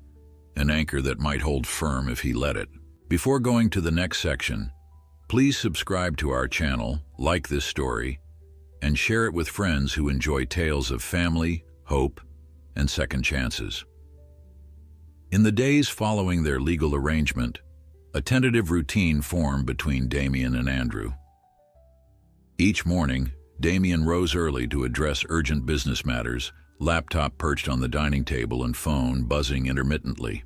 an anchor that might hold firm if he let it. Before going to the next section, please subscribe to our channel, like this story, and share it with friends who enjoy tales of family, hope, and second chances. In the days following their legal arrangement, a tentative routine formed between Damien and Andrew. Each morning, Damien rose early to address urgent business matters, laptop perched on the dining table and phone buzzing intermittently.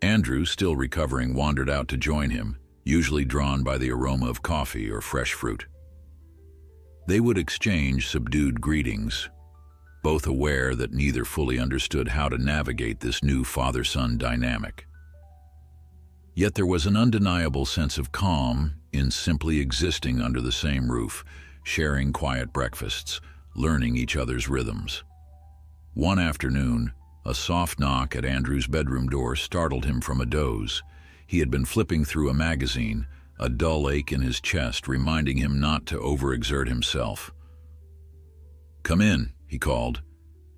Andrew, still recovering, wandered out to join him, usually drawn by the aroma of coffee or fresh fruit. They would exchange subdued greetings, both aware that neither fully understood how to navigate this new father-son dynamic. Yet there was an undeniable sense of calm in simply existing under the same roof, sharing quiet breakfasts, learning each other's rhythms. One afternoon, a soft knock at Andrew's bedroom door startled him from a doze. He had been flipping through a magazine, a dull ache in his chest reminding him not to overexert himself. "Come in," he called,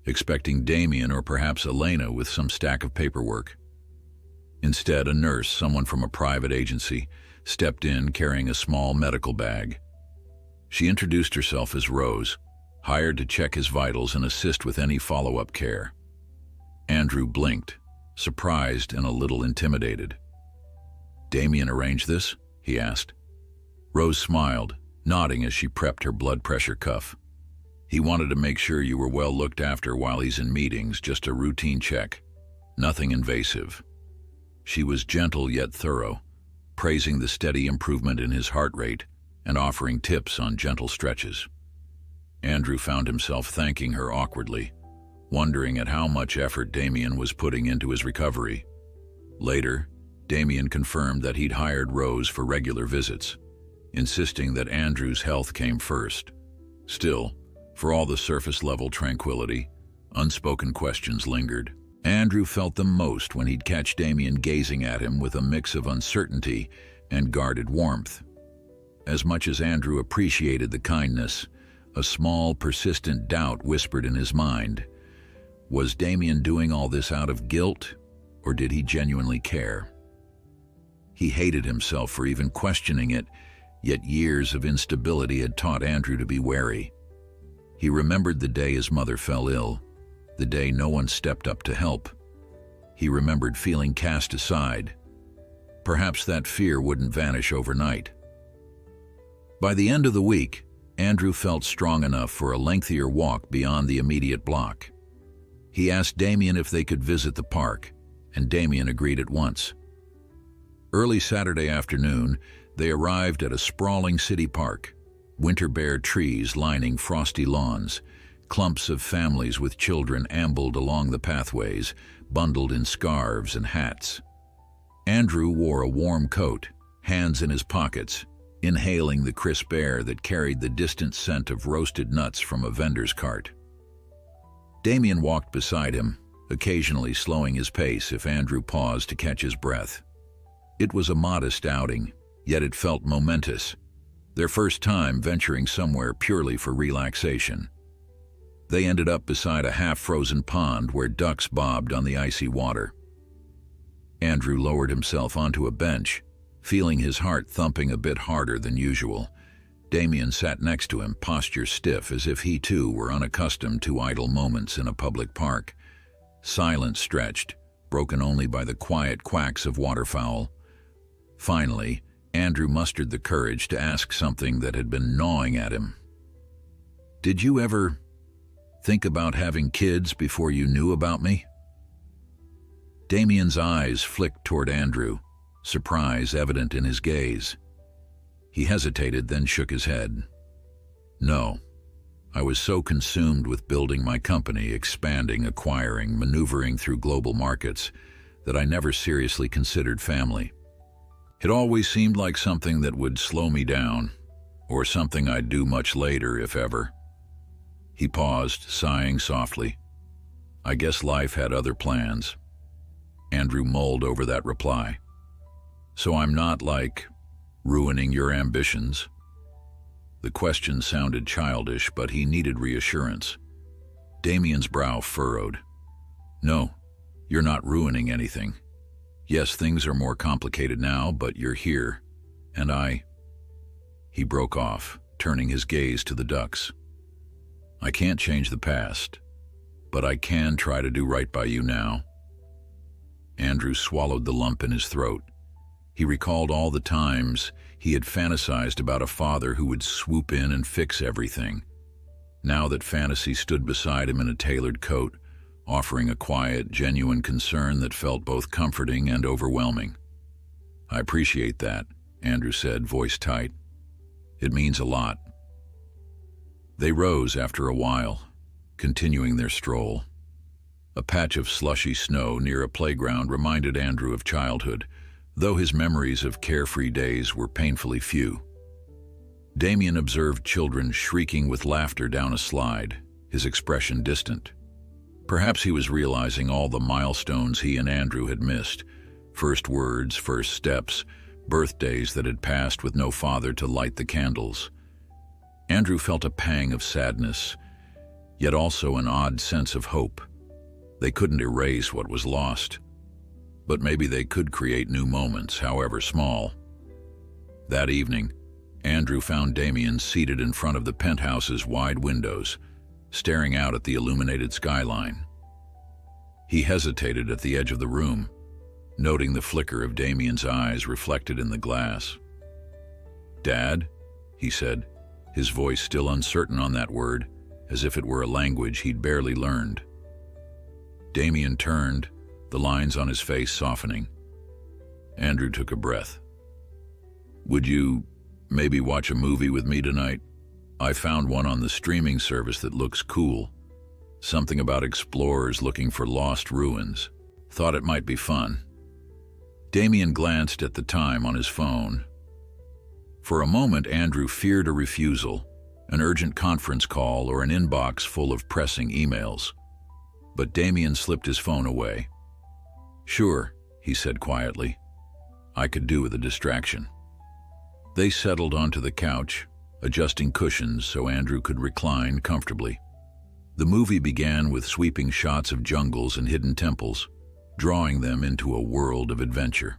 expecting Damien or perhaps Elena with some stack of paperwork. Instead, a nurse, someone from a private agency, stepped in carrying a small medical bag. She introduced herself as Rose, hired to check his vitals and assist with any follow-up care. Andrew blinked, surprised and a little intimidated. "Damien arranged this?" he asked. Rose smiled, nodding as she prepped her blood pressure cuff. "He wanted to make sure you were well looked after while he's in meetings, just a routine check. Nothing invasive." She was gentle yet thorough, praising the steady improvement in his heart rate and offering tips on gentle stretches. Andrew found himself thanking her awkwardly, wondering at how much effort Damien was putting into his recovery. Later, Damien confirmed that he'd hired Rose for regular visits, insisting that Andrew's health came first. Still, for all the surface-level tranquility, unspoken questions lingered. Andrew felt them most when he'd catch Damien gazing at him with a mix of uncertainty and guarded warmth. As much as Andrew appreciated the kindness, a small, persistent doubt whispered in his mind. Was Damien doing all this out of guilt, or did he genuinely care? He hated himself for even questioning it, yet years of instability had taught Andrew to be wary. He remembered the day his mother fell ill, the day no one stepped up to help. He remembered feeling cast aside. Perhaps that fear wouldn't vanish overnight. By the end of the week, Andrew felt strong enough for a lengthier walk beyond the immediate block. He asked Damien if they could visit the park, and Damien agreed at once. Early Saturday afternoon, they arrived at a sprawling city park, winter-bare trees lining frosty lawns. Clumps of families with children ambled along the pathways, bundled in scarves and hats. Andrew wore a warm coat, hands in his pockets, inhaling the crisp air that carried the distant scent of roasted nuts from a vendor's cart. Damien walked beside him, occasionally slowing his pace if Andrew paused to catch his breath. It was a modest outing, yet it felt momentous, their first time venturing somewhere purely for relaxation. They ended up beside a half-frozen pond where ducks bobbed on the icy water. Andrew lowered himself onto a bench, feeling his heart thumping a bit harder than usual. Damien sat next to him, posture stiff as if he too were unaccustomed to idle moments in a public park. Silence stretched, broken only by the quiet quacks of waterfowl. Finally, Andrew mustered the courage to ask something that had been gnawing at him. "Did you ever think about having kids before you knew about me?" Damien's eyes flicked toward Andrew, surprise evident in his gaze. He hesitated, then shook his head. "No. I was so consumed with building my company, expanding, acquiring, maneuvering through global markets, that I never seriously considered family. It always seemed like something that would slow me down, or something I'd do much later, if ever." He paused, sighing softly. "I guess life had other plans." Andrew mulled over that reply. So I'm not, like, ruining your ambitions? The question sounded childish, but he needed reassurance. Damien's brow furrowed. No, you're not ruining anything. Yes, things are more complicated now, but you're here, and I... He broke off, turning his gaze to the ducks. I can't change the past, but I can try to do right by you now. Andrew swallowed the lump in his throat. He recalled all the times he had fantasized about a father who would swoop in and fix everything. Now that fantasy stood beside him in a tailored coat, offering a quiet, genuine concern that felt both comforting and overwhelming. I appreciate that, Andrew said, voice tight. It means a lot. They rose after a while, continuing their stroll. A patch of slushy snow near a playground reminded Andrew of childhood, though his memories of carefree days were painfully few. Damien observed children shrieking with laughter down a slide, his expression distant. Perhaps he was realizing all the milestones he and Andrew had missed, first words, first steps, birthdays that had passed with no father to light the candles. Andrew felt a pang of sadness, yet also an odd sense of hope. They couldn't erase what was lost, but maybe they could create new moments, however small. That evening, Andrew found Damien seated in front of the penthouse's wide windows, staring out at the illuminated skyline. He hesitated at the edge of the room, noting the flicker of Damien's eyes reflected in the glass. "Dad?" he said, his voice still uncertain on that word, as if it were a language he'd barely learned. Damien turned, the lines on his face softening. Andrew took a breath. "Would you maybe watch a movie with me tonight? I found one on the streaming service that looks cool. Something about explorers looking for lost ruins. Thought it might be fun." Damien glanced at the time on his phone. For a moment, Andrew feared a refusal, an urgent conference call or an inbox full of pressing emails. But Damien slipped his phone away. "Sure," he said quietly. "I could do with a distraction." They settled onto the couch, adjusting cushions so Andrew could recline comfortably. The movie began with sweeping shots of jungles and hidden temples, drawing them into a world of adventure.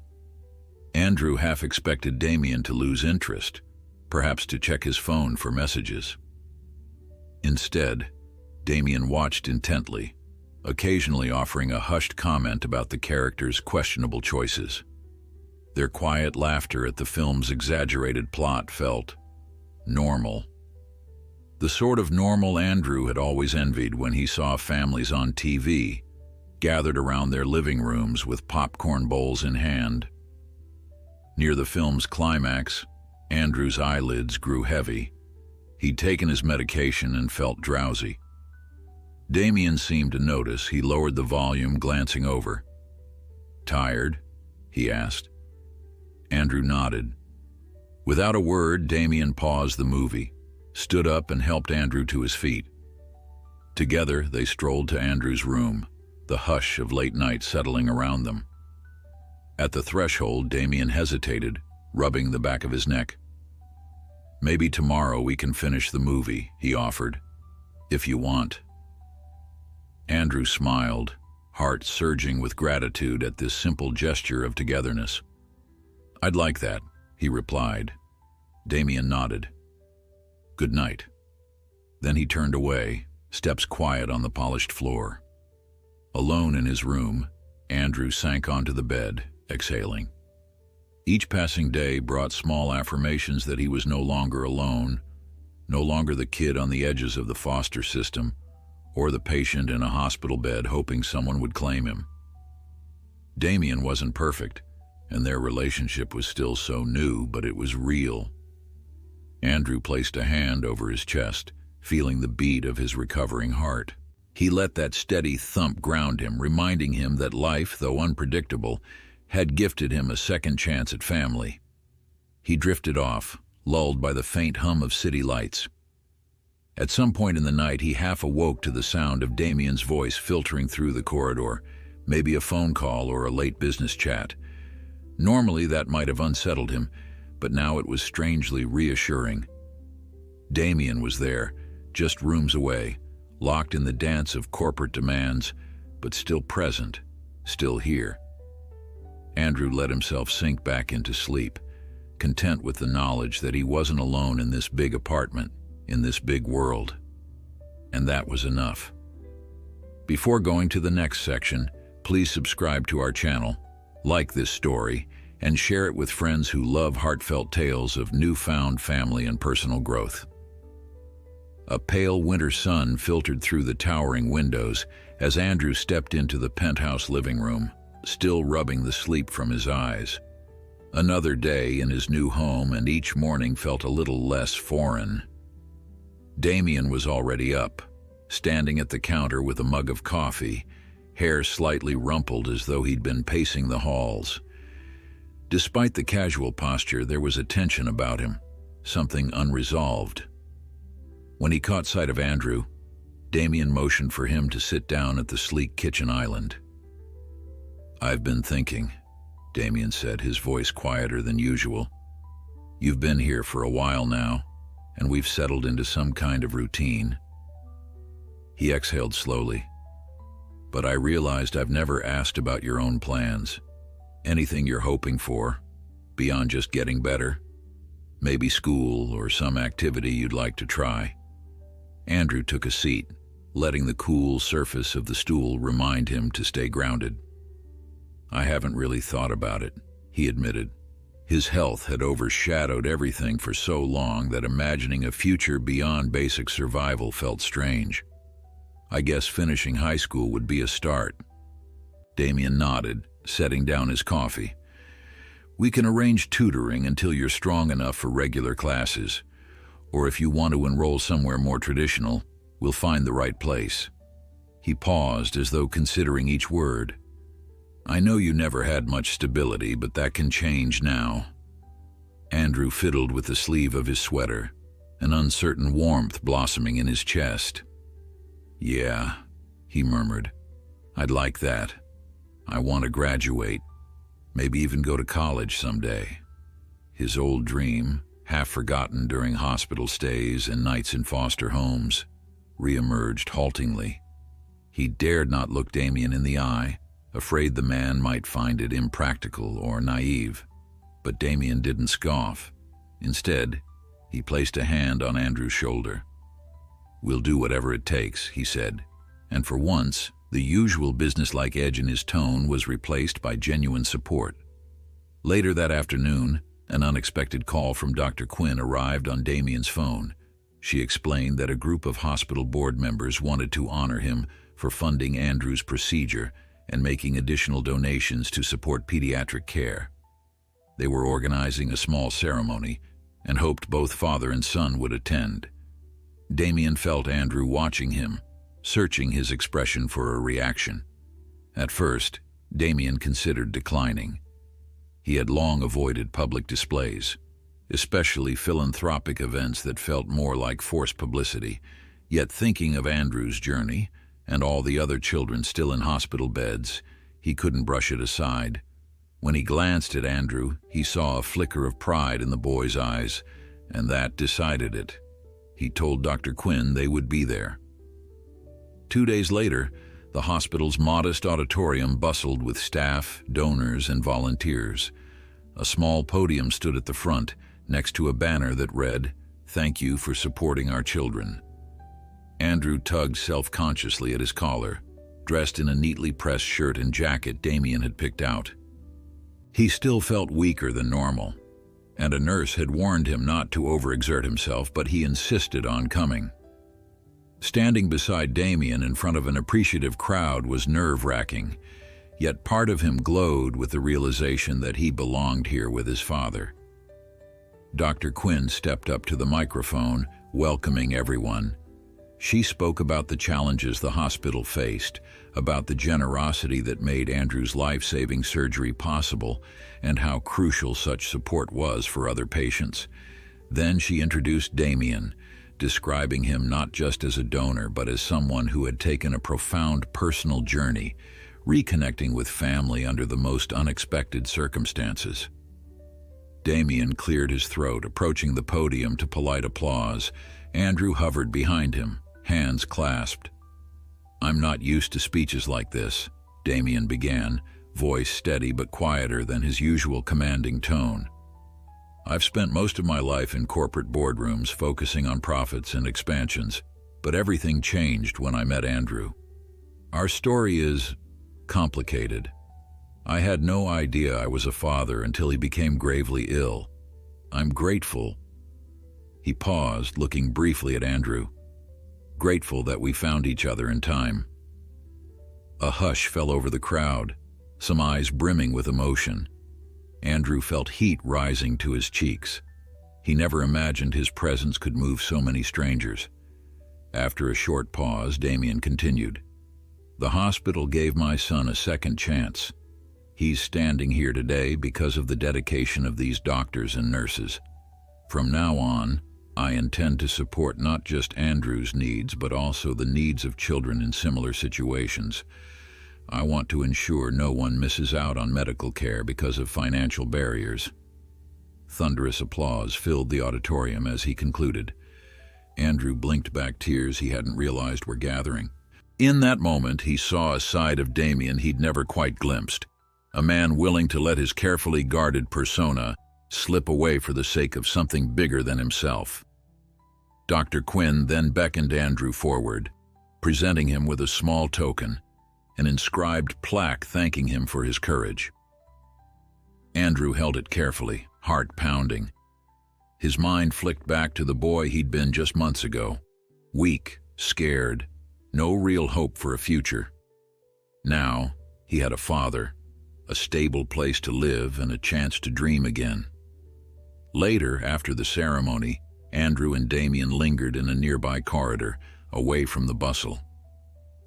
Andrew half expected Damien to lose interest, perhaps to check his phone for messages. Instead, Damien watched intently, occasionally offering a hushed comment about the characters' questionable choices. Their quiet laughter at the film's exaggerated plot felt normal. The sort of normal Andrew had always envied when he saw families on TV, gathered around their living rooms with popcorn bowls in hand. Near the film's climax, Andrew's eyelids grew heavy. He'd taken his medication and felt drowsy. Damien seemed to notice. He lowered the volume, glancing over. "Tired?" he asked. Andrew nodded. Without a word, Damien paused the movie, stood up and helped Andrew to his feet. Together, they strolled to Andrew's room, the hush of late night settling around them. At the threshold, Damien hesitated, rubbing the back of his neck. "Maybe tomorrow we can finish the movie," he offered, "if you want." Andrew smiled, heart surging with gratitude at this simple gesture of togetherness. "I'd like that," he replied. Damien nodded. "Good night." Then he turned away, steps quiet on the polished floor. Alone in his room, Andrew sank onto the bed, exhaling. Each passing day brought small affirmations that he was no longer alone, no longer the kid on the edges of the foster system, or the patient in a hospital bed hoping someone would claim him. Damien wasn't perfect, and their relationship was still so new, but it was real. Andrew placed a hand over his chest, feeling the beat of his recovering heart. He let that steady thump ground him, reminding him that life, though unpredictable, had gifted him a second chance at family. He drifted off, lulled by the faint hum of city lights. At some point in the night, he half awoke to the sound of Damien's voice filtering through the corridor, maybe a phone call or a late business chat. Normally that might have unsettled him, but now it was strangely reassuring. Damien was there, just rooms away, locked in the dance of corporate demands, but still present, still here. Andrew let himself sink back into sleep, content with the knowledge that he wasn't alone in this big apartment, in this big world. And that was enough. Before going to the next section, please subscribe to our channel, like this story, and share it with friends who love heartfelt tales of newfound family and personal growth. A pale winter sun filtered through the towering windows as Andrew stepped into the penthouse living room, still rubbing the sleep from his eyes. Another day in his new home, and each morning felt a little less foreign. Damien was already up, standing at the counter with a mug of coffee, hair slightly rumpled as though he'd been pacing the halls. Despite the casual posture, there was a tension about him, something unresolved. When he caught sight of Andrew, Damien motioned for him to sit down at the sleek kitchen island. "I've been thinking," Damien said, his voice quieter than usual. "You've been here for a while now, and we've settled into some kind of routine." He exhaled slowly. "But I realized I've never asked about your own plans. Anything you're hoping for, beyond just getting better? Maybe school or some activity you'd like to try." Andrew took a seat, letting the cool surface of the stool remind him to stay grounded. "I haven't really thought about it," he admitted. His health had overshadowed everything for so long that imagining a future beyond basic survival felt strange. "I guess finishing high school would be a start." Damien nodded, setting down his coffee. "We can arrange tutoring until you're strong enough for regular classes. Or if you want to enroll somewhere more traditional, we'll find the right place." He paused as though considering each word. "I know you never had much stability, but that can change now." Andrew fiddled with the sleeve of his sweater, an uncertain warmth blossoming in his chest. "Yeah," he murmured. "I'd like that. I want to graduate, maybe even go to college someday." His old dream, half forgotten during hospital stays and nights in foster homes, reemerged haltingly. He dared not look Damien in the eye, afraid the man might find it impractical or naive. But Damien didn't scoff. Instead, he placed a hand on Andrew's shoulder. "We'll do whatever it takes," he said, and for once, the usual businesslike edge in his tone was replaced by genuine support. Later that afternoon, an unexpected call from Dr. Quinn arrived on Damien's phone. She explained that a group of hospital board members wanted to honor him for funding Andrew's procedure and making additional donations to support pediatric care. They were organizing a small ceremony and hoped both father and son would attend. Damien felt Andrew watching him, searching his expression for a reaction. At first, Damien considered declining. He had long avoided public displays, especially philanthropic events that felt more like forced publicity, yet thinking of Andrew's journey and all the other children still in hospital beds, he couldn't brush it aside. When he glanced at Andrew, he saw a flicker of pride in the boy's eyes, and that decided it. He told Dr. Quinn they would be there. 2 days later, the hospital's modest auditorium bustled with staff, donors, and volunteers. A small podium stood at the front, next to a banner that read, "Thank you for supporting our children." Andrew tugged self-consciously at his collar, dressed in a neatly pressed shirt and jacket Damien had picked out. He still felt weaker than normal, and a nurse had warned him not to overexert himself, but he insisted on coming. Standing beside Damien in front of an appreciative crowd was nerve-wracking, yet part of him glowed with the realization that he belonged here with his father. Dr. Quinn stepped up to the microphone, welcoming everyone. She spoke about the challenges the hospital faced, about the generosity that made Andrew's life-saving surgery possible, and how crucial such support was for other patients. Then she introduced Damien, describing him not just as a donor, but as someone who had taken a profound personal journey, reconnecting with family under the most unexpected circumstances. Damien cleared his throat, approaching the podium to polite applause. Andrew hovered behind him, hands clasped. "I'm not used to speeches like this," Damien began, voice steady but quieter than his usual commanding tone. "I've spent most of my life in corporate boardrooms focusing on profits and expansions, but everything changed when I met Andrew. Our story is complicated. I had no idea I was a father until he became gravely ill. I'm grateful." He paused, looking briefly at Andrew. "Grateful that we found each other in time." A hush fell over the crowd, some eyes brimming with emotion. Andrew felt heat rising to his cheeks. He never imagined his presence could move so many strangers. After a short pause, Damien continued. "The hospital gave my son a second chance. He's standing here today because of the dedication of these doctors and nurses. From now on, I intend to support not just Andrew's needs, but also the needs of children in similar situations. I want to ensure no one misses out on medical care because of financial barriers." Thunderous applause filled the auditorium as he concluded. Andrew blinked back tears he hadn't realized were gathering. In that moment, he saw a side of Damien he'd never quite glimpsed. A man willing to let his carefully guarded persona slip away for the sake of something bigger than himself. Dr. Quinn then beckoned Andrew forward, presenting him with a small token, an inscribed plaque thanking him for his courage. Andrew held it carefully, heart pounding. His mind flicked back to the boy he'd been just months ago. Weak, scared, no real hope for a future. Now, he had a father, a stable place to live, and a chance to dream again. Later, after the ceremony, Andrew and Damien lingered in a nearby corridor, away from the bustle.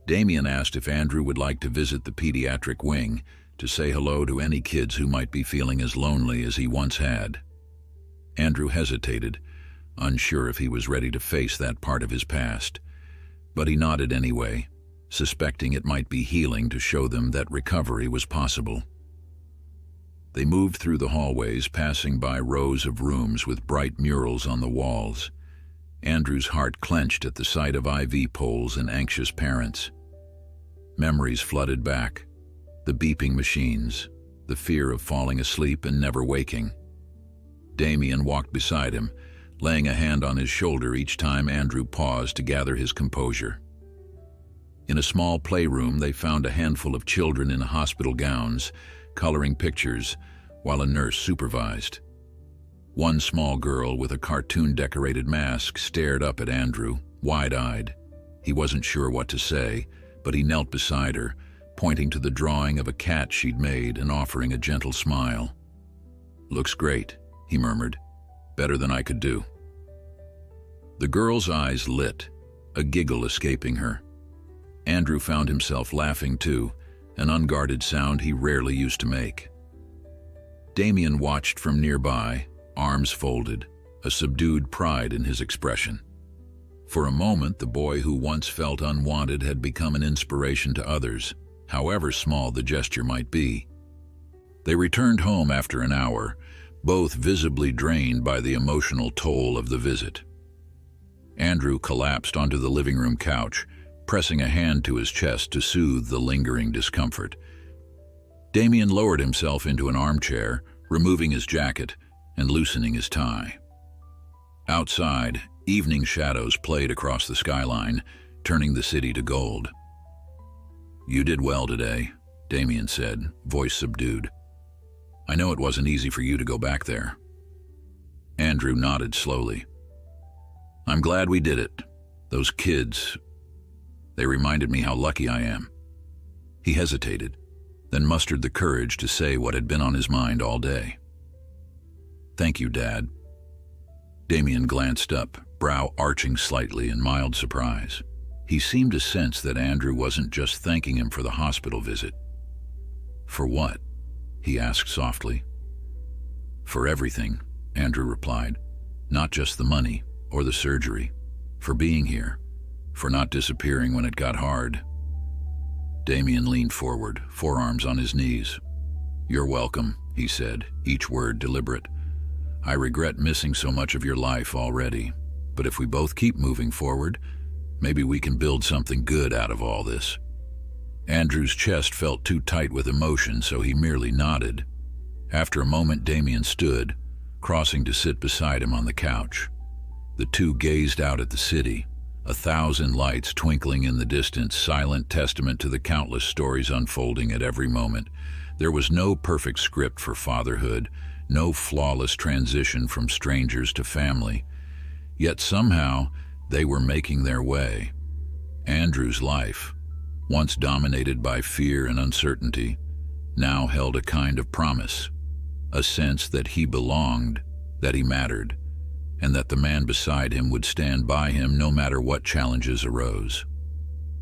Damien asked if Andrew would like to visit the pediatric wing to say hello to any kids who might be feeling as lonely as he once had. Andrew hesitated, unsure if he was ready to face that part of his past, but he nodded anyway, suspecting it might be healing to show them that recovery was possible. They moved through the hallways, passing by rows of rooms with bright murals on the walls. Andrew's heart clenched at the sight of IV poles and anxious parents. Memories flooded back, the beeping machines, the fear of falling asleep and never waking. Damien walked beside him, laying a hand on his shoulder each time Andrew paused to gather his composure. In a small playroom, they found a handful of children in hospital gowns, coloring pictures, while a nurse supervised. One small girl with a cartoon-decorated mask stared up at Andrew, wide-eyed. He wasn't sure what to say, but he knelt beside her, pointing to the drawing of a cat she'd made and offering a gentle smile. "Looks great," he murmured. "Better than I could do." The girl's eyes lit, a giggle escaping her. Andrew found himself laughing too, an unguarded sound he rarely used to make. Damien watched from nearby, arms folded, a subdued pride in his expression. For a moment, the boy who once felt unwanted had become an inspiration to others, however small the gesture might be. They returned home after an hour, both visibly drained by the emotional toll of the visit. Andrew collapsed onto the living room couch, pressing a hand to his chest to soothe the lingering discomfort. Damien lowered himself into an armchair, removing his jacket and loosening his tie. Outside, evening shadows played across the skyline, turning the city to gold. "You did well today," Damien said, voice subdued. "I know it wasn't easy for you to go back there." Andrew nodded slowly. "I'm glad we did it. Those kids, they reminded me how lucky I am." He hesitated, then mustered the courage to say what had been on his mind all day. "Thank you, Dad." Damien glanced up, brow arching slightly in mild surprise. He seemed to sense that Andrew wasn't just thanking him for the hospital visit. "For what?" he asked softly. "For everything," Andrew replied. "Not just the money or the surgery. For being here. For not disappearing when it got hard." Damien leaned forward, forearms on his knees. "You're welcome," he said, each word deliberate. "I regret missing so much of your life already, but if we both keep moving forward, maybe we can build something good out of all this." Andrew's chest felt too tight with emotion, so he merely nodded. After a moment, Damien stood, crossing to sit beside him on the couch. The two gazed out at the city, 1,000 lights twinkling in the distance, silent testament to the countless stories unfolding at every moment. There was no perfect script for fatherhood, no flawless transition from strangers to family. Yet somehow, they were making their way. Andrew's life, once dominated by fear and uncertainty, now held a kind of promise, a sense that he belonged, that he mattered, and that the man beside him would stand by him no matter what challenges arose.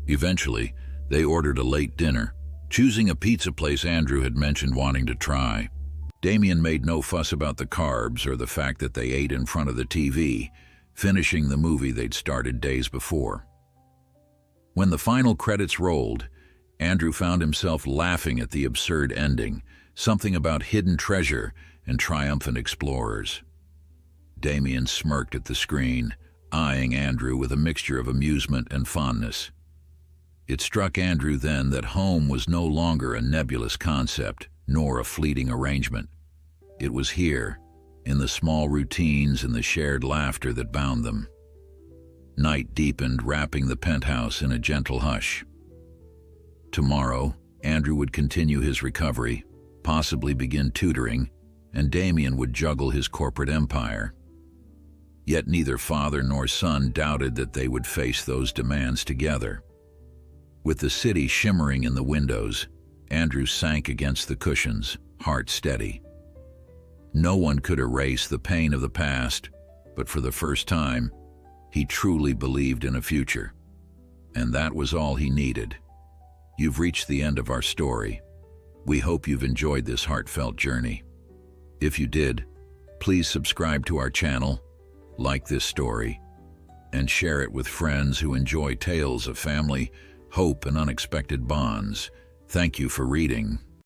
Eventually, they ordered a late dinner, choosing a pizza place Andrew had mentioned wanting to try. Damien made no fuss about the carbs or the fact that they ate in front of the TV, finishing the movie they'd started days before. When the final credits rolled, Andrew found himself laughing at the absurd ending, something about hidden treasure and triumphant explorers. Damien smirked at the screen, eyeing Andrew with a mixture of amusement and fondness. It struck Andrew then that home was no longer a nebulous concept, nor a fleeting arrangement. It was here, in the small routines and the shared laughter that bound them. Night deepened, wrapping the penthouse in a gentle hush. Tomorrow, Andrew would continue his recovery, possibly begin tutoring, and Damien would juggle his corporate empire. Yet neither father nor son doubted that they would face those demands together. With the city shimmering in the windows, Andrew sank against the cushions, heart steady. No one could erase the pain of the past, but for the first time, he truly believed in a future. And that was all he needed. You've reached the end of our story. We hope you've enjoyed this heartfelt journey. If you did, please subscribe to our channel, like this story, and share it with friends who enjoy tales of family, hope, and unexpected bonds. Thank you for reading.